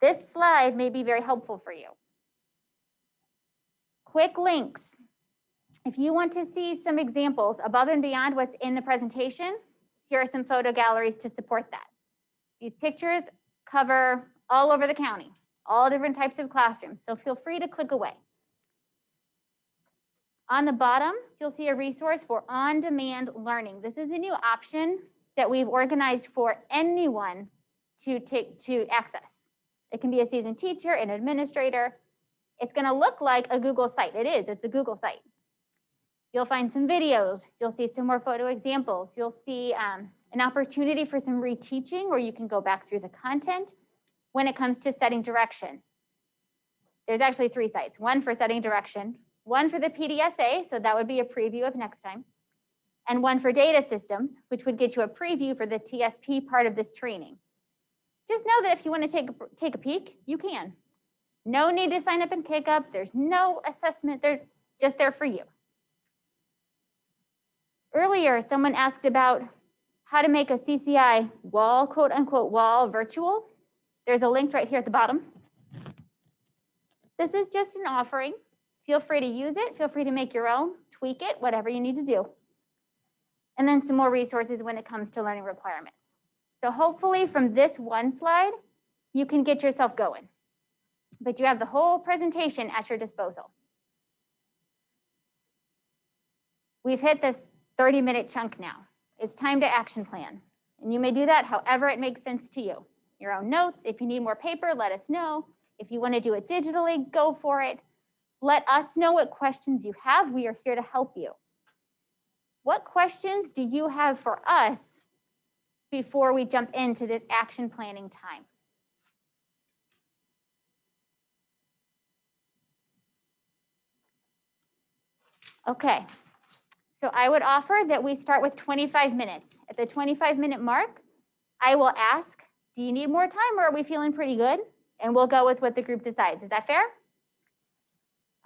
This slide may be very helpful for you. Quick links. If you want to see some examples above and beyond what's in the presentation, here are some photo galleries to support that. These pictures cover all over the county, all different types of classrooms, so feel free to click away. On the bottom, you'll see a resource for on-demand learning. This is a new option that we've organized for anyone to access. It can be a seasoned teacher, an administrator. It's going to look like a Google site. It's a Google site. You'll find some videos. You'll see some more photo examples. You'll see an opportunity for some reteaching where you can go back through the content when it comes to setting direction. there's actually 3 sites. One for setting direction, one for the PDSA, so that would be a preview of next time, and one for data systems, which would get you a preview for the TSP part of this training. Just know that if you want to take a peek, you can. No need to sign up and kick up. There's no assessment. They're just there for you. Earlier, someone asked about how to make a CCI wall, quote unquote, wall virtual. There's a link right here at the bottom. This is just an offering. Feel free to use it. Feel free to make your own, tweak it, whatever you need to do. And then some more resources when it comes to learning requirements. So hopefully from this one slide, you can get yourself going. But you have the whole presentation at your disposal. We've hit this 30-minute chunk now. It's time to action plan. And you may do that however it makes sense to you. Your own notes. If you need more paper, let us know. If you want to do it digitally, go for it. Let us know what questions you have. We are here to help you. What questions do you have for us before we jump into this action planning time? Okay, so I would offer that we start with 25 minutes. At the 25-minute mark, I will ask, do you need more time or are we feeling pretty good? And we'll go with what the group decides. Is that fair?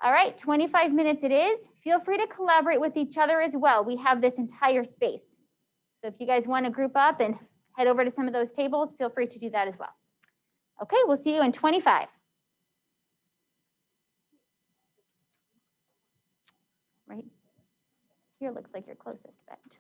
All right, 25 minutes it is. Feel free to collaborate with each other as well. We have this entire space. So if you guys want to group up and head over to some of those tables, feel free to do that as well. Okay, we'll see you in 25. Right here looks like your closest bet.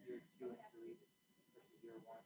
year 2 and 3 versus year 1?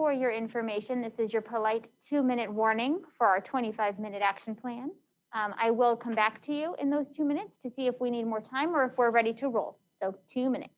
for your information, this is your polite 2-minute warning for our 25-minute action plan. I will come back to you in those 2 minutes to see if we need more time or if we're ready to roll. So 2 minutes.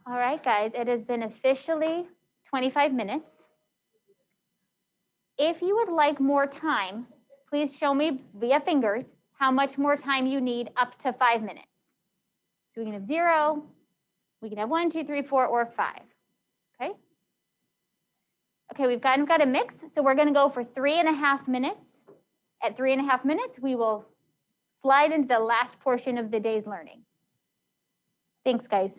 All right, guys, it has been officially 25 minutes. If you would like more time, please show me via fingers how much more time you need up to 5 minutes. So we can have 0, we can have 1, 2, 3, 4, or 5. Okay? Okay, we've got a mix, so we're gonna go for 3.5 minutes. At 3.5 minutes, we will slide into the last portion of the day's learning. Thanks, guys.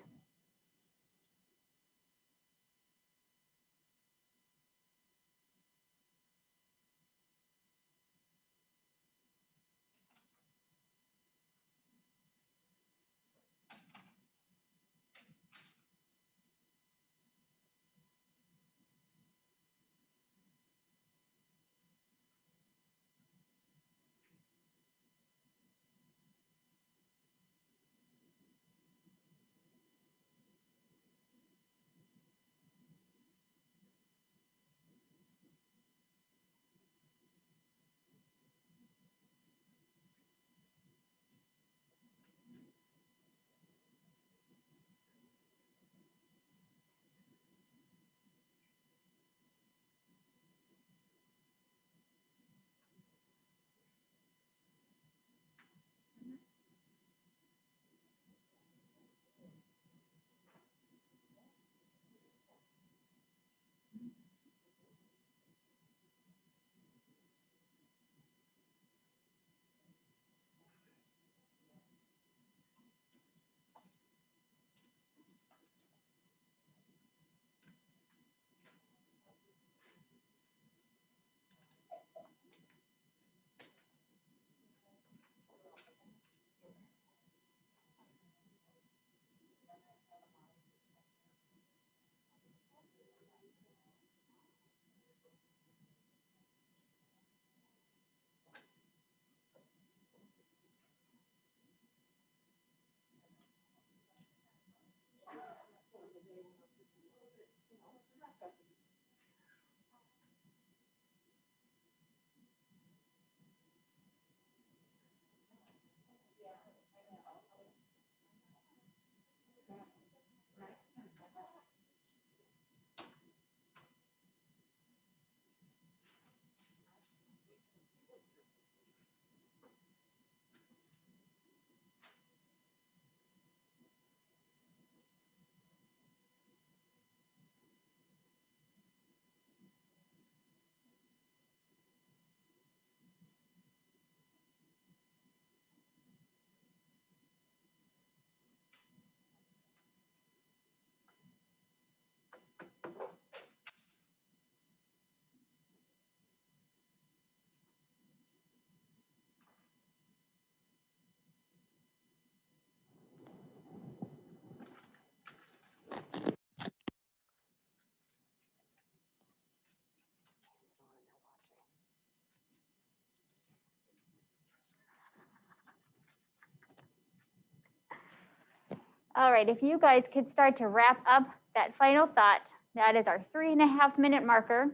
All right, if you guys could start to wrap up that final thought, that is our 3.5-minute marker.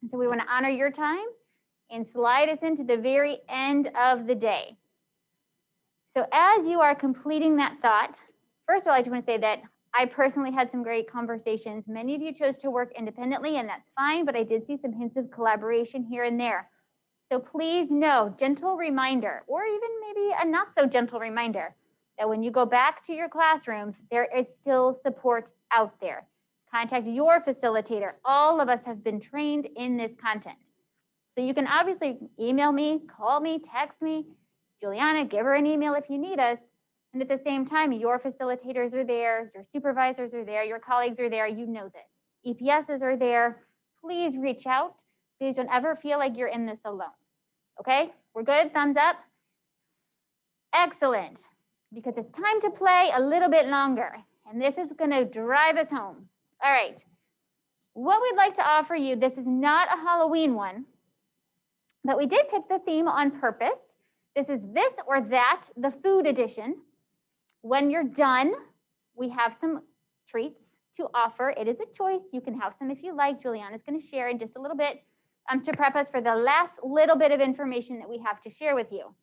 So we want to honor your time and slide us into the very end of the day. So as you are completing that thought, first of all, I just want to say that I personally had some great conversations. Many of you chose to work independently, and that's fine, but I did see some hints of collaboration here and there. So please know, gentle reminder, or even maybe a not so gentle reminder, that when you go back to your classrooms, there is still support out there. Contact your facilitator. All of us have been trained in this content. So you can obviously email me, call me, text me. Juliana, give her an email if you need us. And at the same time, your facilitators are there, your supervisors are there, your colleagues are there. You know this. EPSs are there. Please reach out. Please don't ever feel like you're in this alone. Okay, we're good? Thumbs up? Excellent. Because it's time to play a little bit longer. And this is going to drive us home. All right. What we'd like to offer you, this is not a Halloween one, but we did pick the theme on purpose. This is this or that, the food edition. When you're done, we have some treats to offer. It is a choice. You can have some if you like. Juliana's going to share in just a little bit to prep us for the last little bit of information that we have to share with you.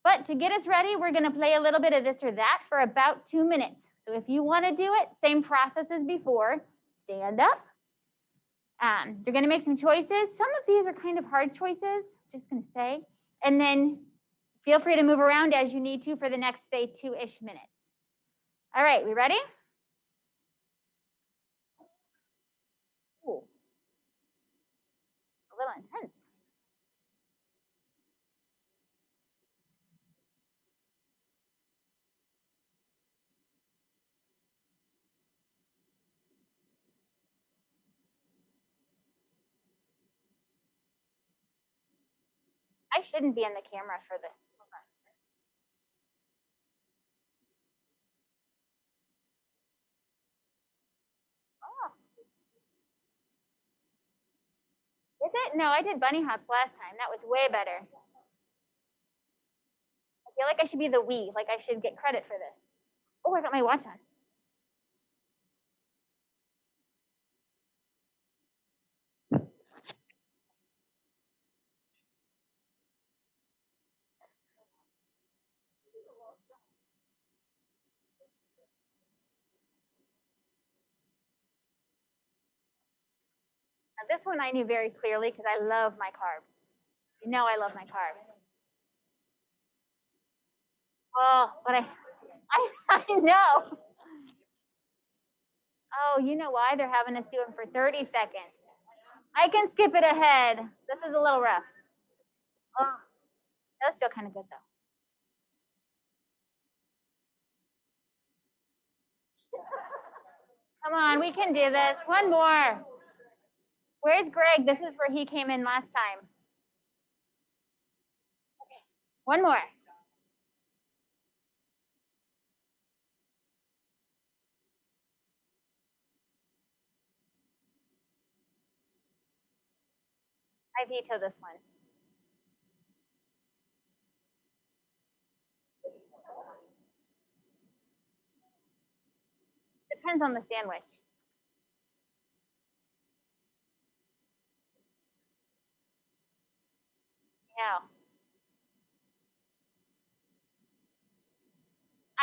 But to get us ready, we're going to play a little bit of this or that for about 2 minutes. So if you want to do it, same process as before. Stand up. You're going to make some choices. Some of these are kind of hard choices, just going to say. And then feel free to move around as you need to for the next, say, 2-ish minutes. All right, we ready? Ooh. A little intense. I shouldn't be in the camera for this. Hold on. Oh. Is it? No, I did bunny hops last time. That was way better. I feel like I should be the we, like I should get credit for this. Oh, I got my watch on. Now, this one I knew very clearly because I love my carbs. You know I love my carbs. Oh, but I know. Oh, you know why? They're having us do them for 30 seconds. I can skip it ahead. This is a little rough. Oh, that was still kind of good though. Come on, we can do this. One more. Where's Greg? This is where he came in last time. Okay. One more. I veto this one. Depends on the sandwich. Yeah.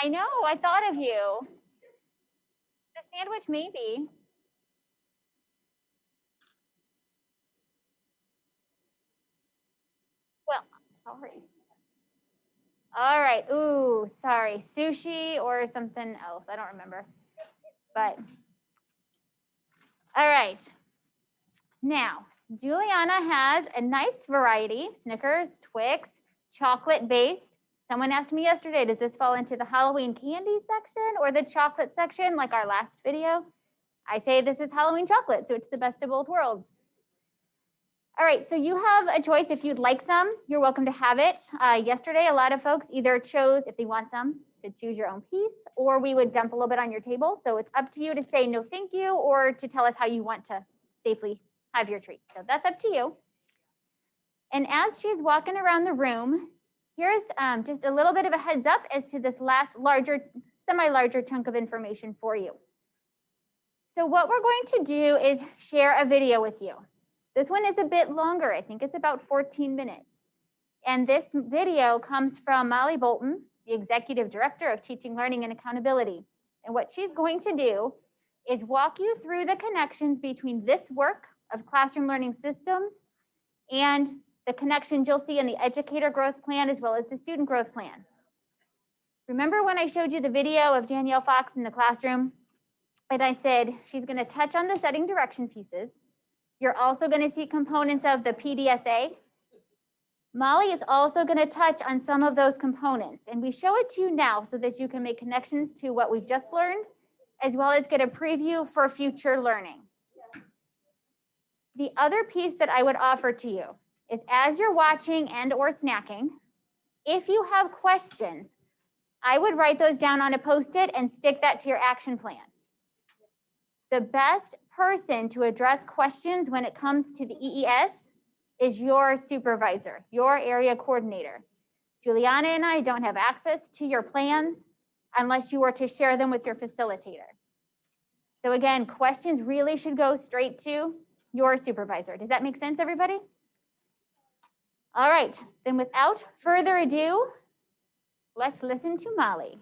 I know, I thought of you. The sandwich, maybe. Well, sorry. All right. Ooh, sorry. Sushi or something else. I don't remember. But, all right. Now, Juliana has a nice variety. Snickers, Twix, chocolate-based. Someone asked me yesterday, does this fall into the Halloween candy section or the chocolate section like our last video? I say this is Halloween chocolate, so it's the best of both worlds. All right, so you have a choice. If you'd like some, you're welcome to have it. Yesterday, a lot of folks either chose, if they want some, to choose your own piece, or we would dump a little bit on your table. So it's up to you to say no thank you or to tell us how you want to safely have your treat. So that's up to you. And as she's walking around the room, here's just a little bit of a heads up as to this last larger semi-larger chunk of information for you. So what we're going to do is share a video with you. This one is a bit longer. I think it's about 14 minutes. And this video comes from Molly Bolton, the Executive Director of Teaching, Learning, and Accountability. And what she's going to do is walk you through the connections between this work of classroom learning systems and the connections you'll see in the educator growth plan as well as the student growth plan. Remember when I showed you the video of Danielle Fox in the classroom? And I said she's going to touch on the setting direction pieces. You're also going to see components of the PDSA. Molly is also going to touch on some of those components, and we show it to you now so that you can make connections to what we've just learned, as well as get a preview for future learning. The other piece that I would offer to you is as you're watching and or snacking, if you have questions, I would write those down on a Post-it and stick that to your action plan. The best person to address questions when it comes to the EES is your supervisor, your area coordinator. Juliana and I don't have access to your plans unless you were to share them with your facilitator. So again, questions really should go straight to your supervisor. Does that make sense, everybody? All right, then without further ado, let's listen to Molly.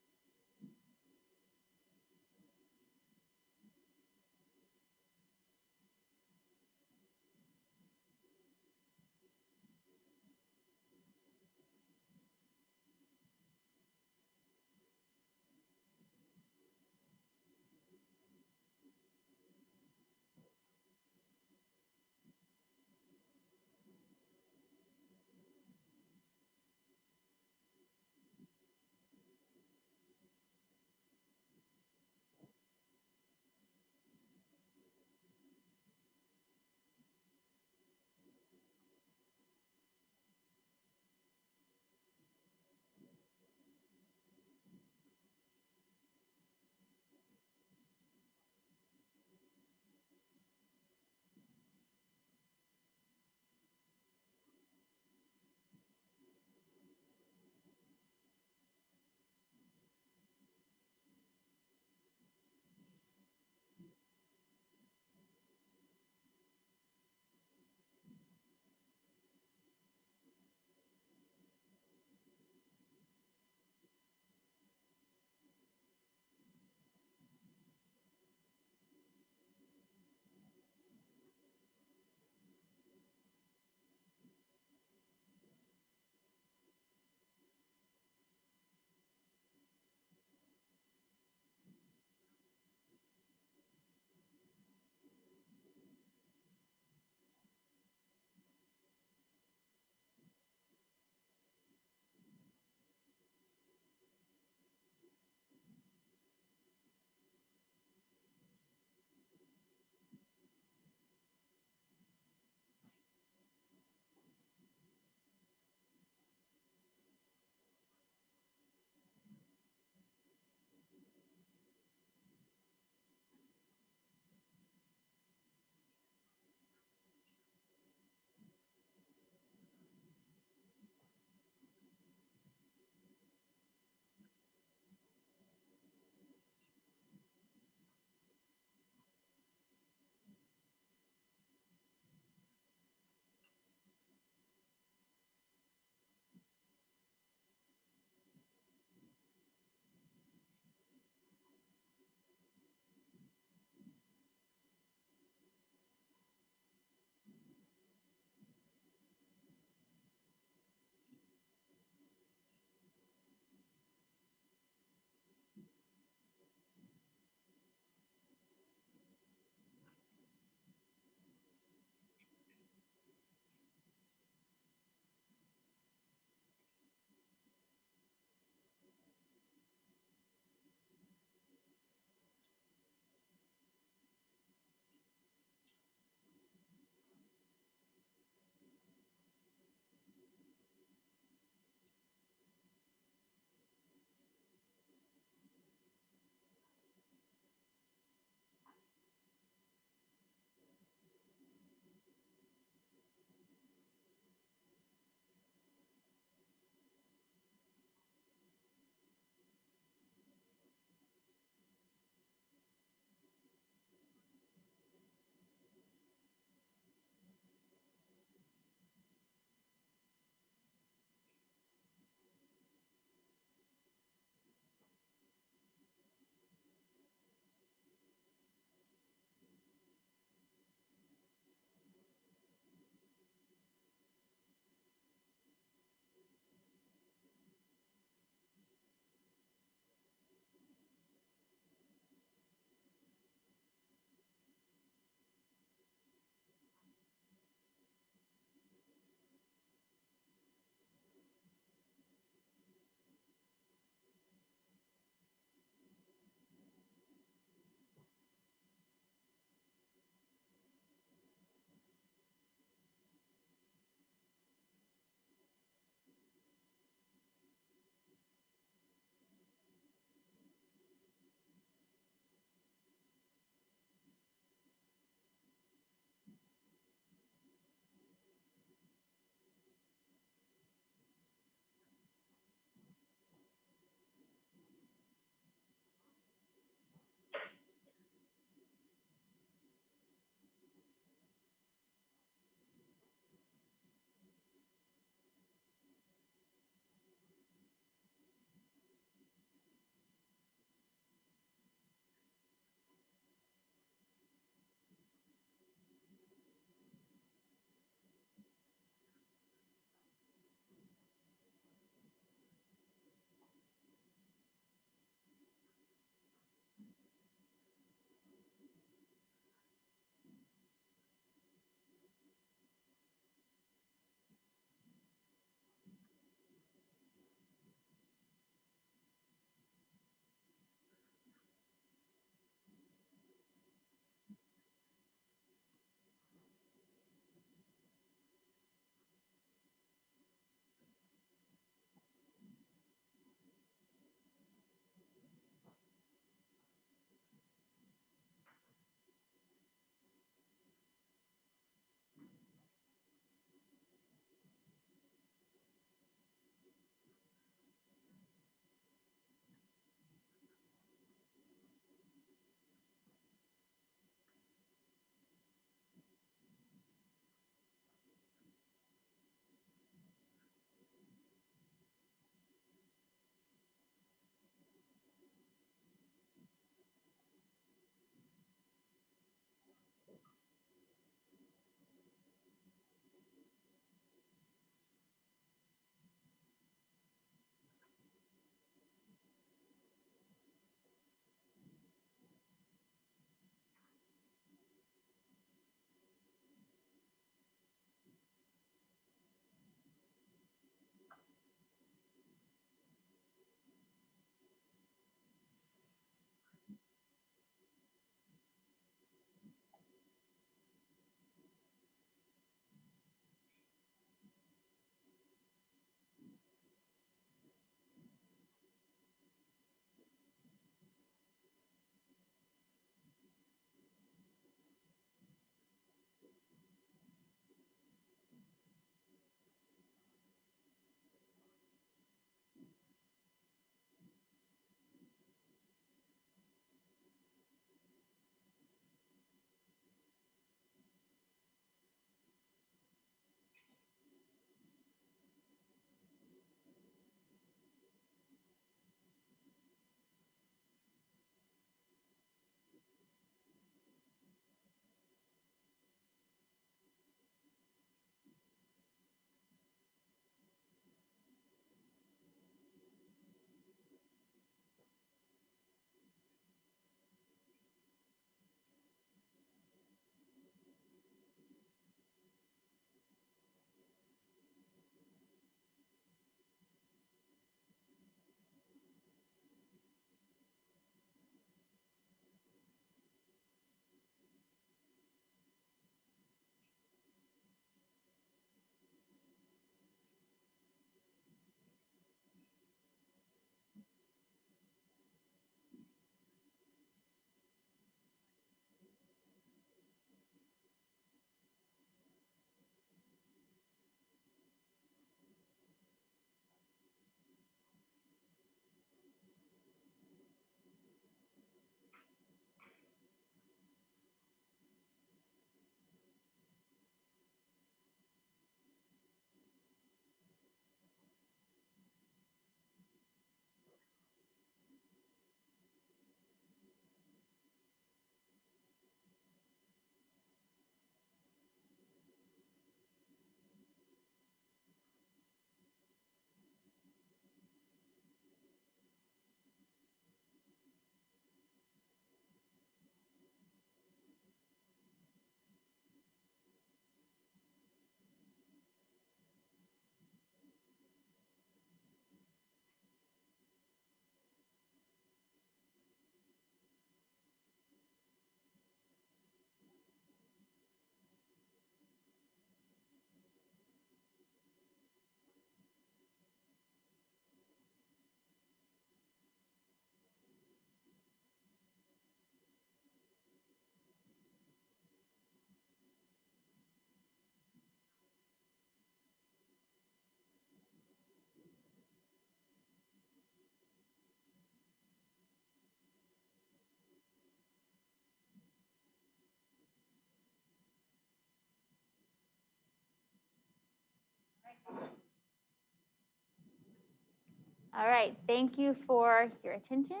All right, thank you for your attention.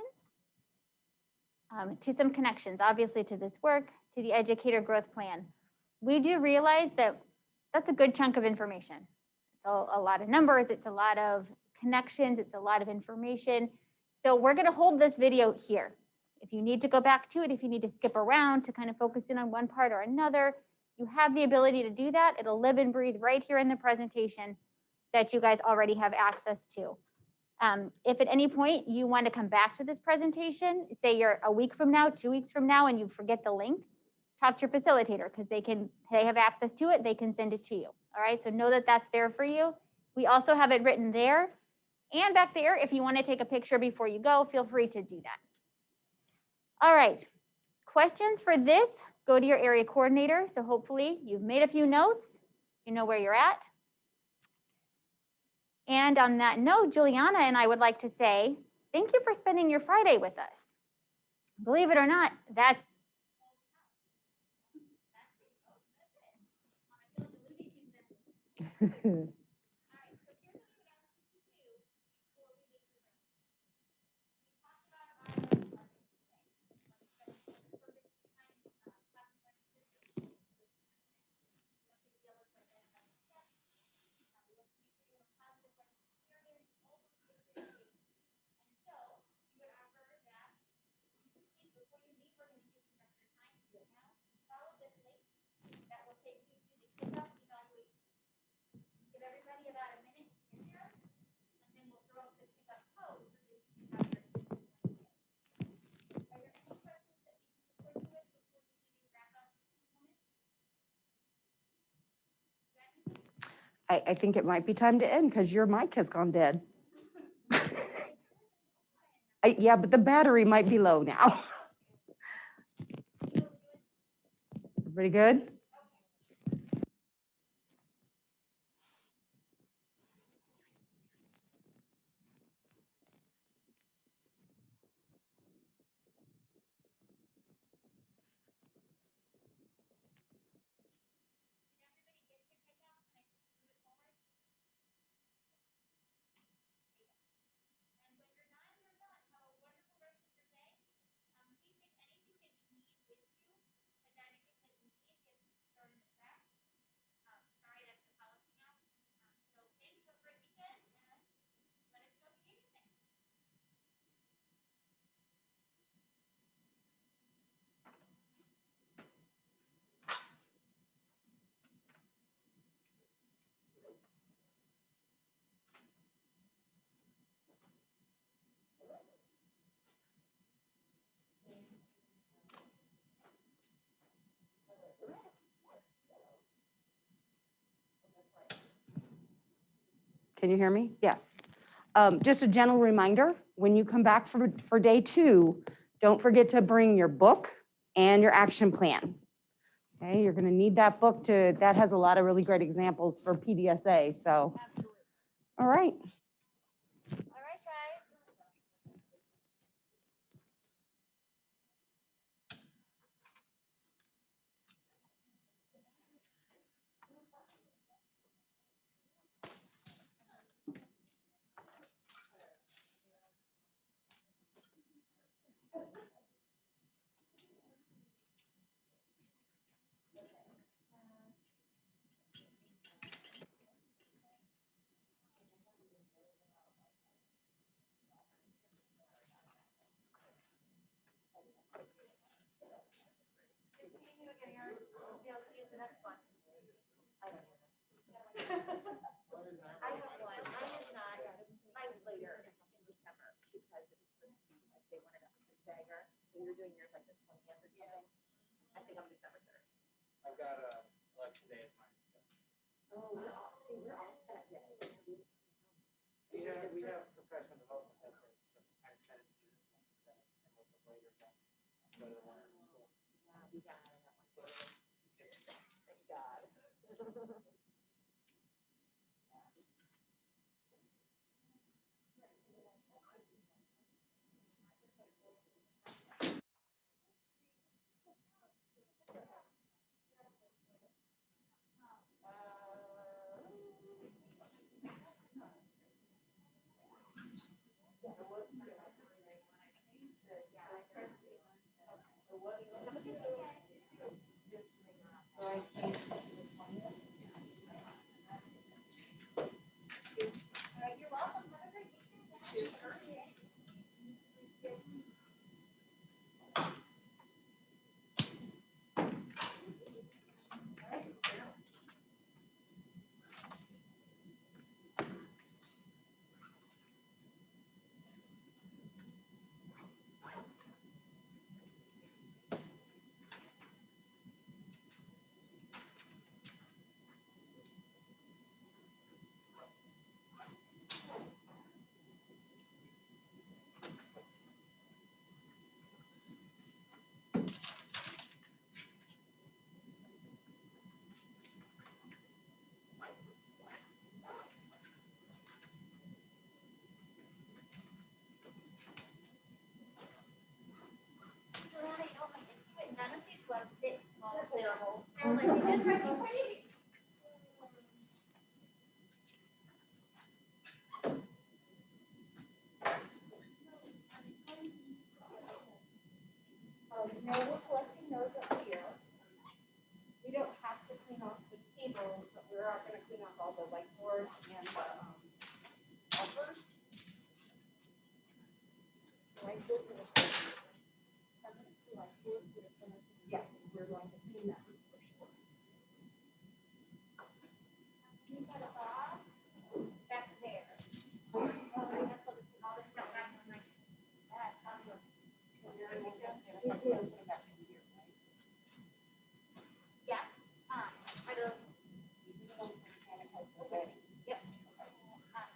To some connections, obviously to this work, to the educator growth plan. We do realize that that's a good chunk of information. It's a lot of numbers, it's a lot of connections, it's a lot of information. So we're gonna hold this video here. If you need to go back to it, if you need to skip around to kind of focus in on one part or another, you have the ability to do that. It'll live and breathe right here in the presentation that you guys already have access to. If at any point you want to come back to this presentation, say you're a week from now, 2 weeks from now, and you forget the link, talk to your facilitator because they have access to it. They can send it to you. All right, so know that that's there for you. We also have it written there and back there. If you want to take a picture before you go, feel free to do that. All right, questions for this, go to your area coordinator. So hopefully you've made a few notes, you know where you're at. And on that note, Juliana and I would like to say, thank you for spending your Friday with us. Believe it or not, that's I think it might be time to end because your mic has gone dead. Yeah, but the battery might be low now. Everybody good? Can you hear me? Yes. Just a gentle reminder, when you come back for day 2, don't forget to bring your book and your action plan. Okay, you're going to need that book that has a lot of really great examples for PDSA. So, all right. all right, guys. I have one. Mine is not, mine's later in December because it's like they wanted a stagger. So you're doing yours like the 20th or something. I think I'm December 3rd. I've got a election day as mine, so. Oh, we're all, see, we're all set day. We have professional development that day, so I decided to do this one for that and look up later then. Go to the one at school. Yeah, we got it. Thank God. None of these ones fit small available. They're like, this is crazy. Now we're collecting those up here. We don't have to clean off the table, but we're not gonna clean off all the whiteboard and the, bumpers. So I still feel the same. Yeah, we're going to clean that for sure. You got a box back there. Oh, we have to put all this stuff back on like that. Yeah, are those? Okay. Yep.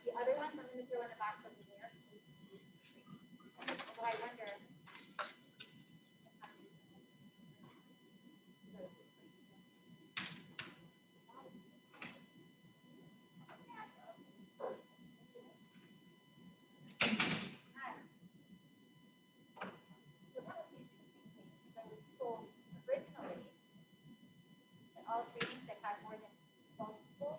The other ones I'm gonna throw in the box over there. But I wonder. Originally, all trainings that had more than 12 people.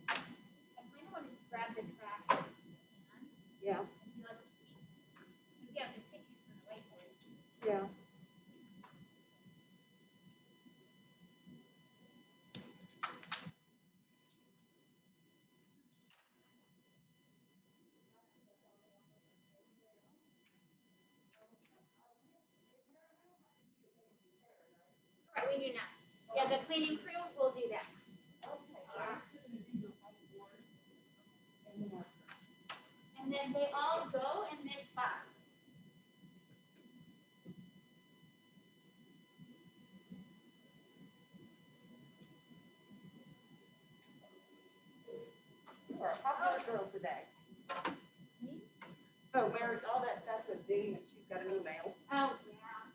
I kind of want to grab the trash. Yeah. Yeah, the tissues for the whiteboard. Yeah. Right, we do not. Yeah, the cleaning crew will do that. And then they all go in this box. Or how about girl today? So where's all that stuff with Dee and she's got an email? Oh, yeah.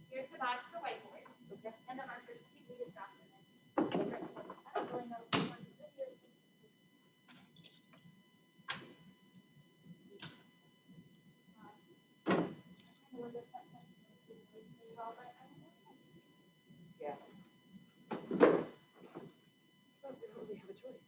Here's the box for whiteboard. Okay. And the markers, we just drop them in. I don't really know which ones to do. Yeah. Don't really have a choice.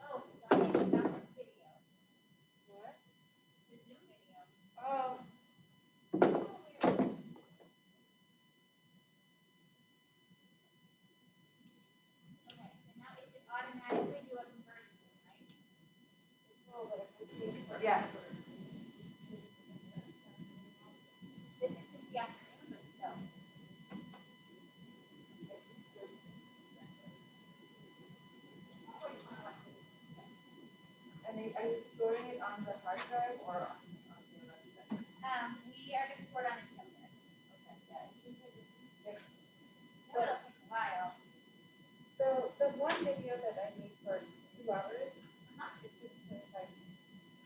Oh, I need to stop this video. What? The Zoom video. Oh. Okay, so now it should automatically do a conversion, right? Yeah. This is the afternoon, so. And are you storing it on the hard drive or on the website? We are gonna report on it. Okay. So it'll take a while. So the one video that I made for 2 hours, Huh? it's just like,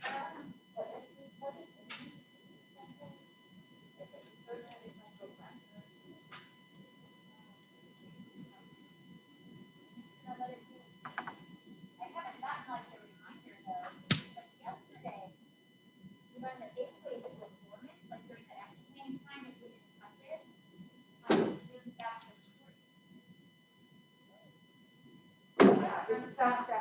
Um, soundtrack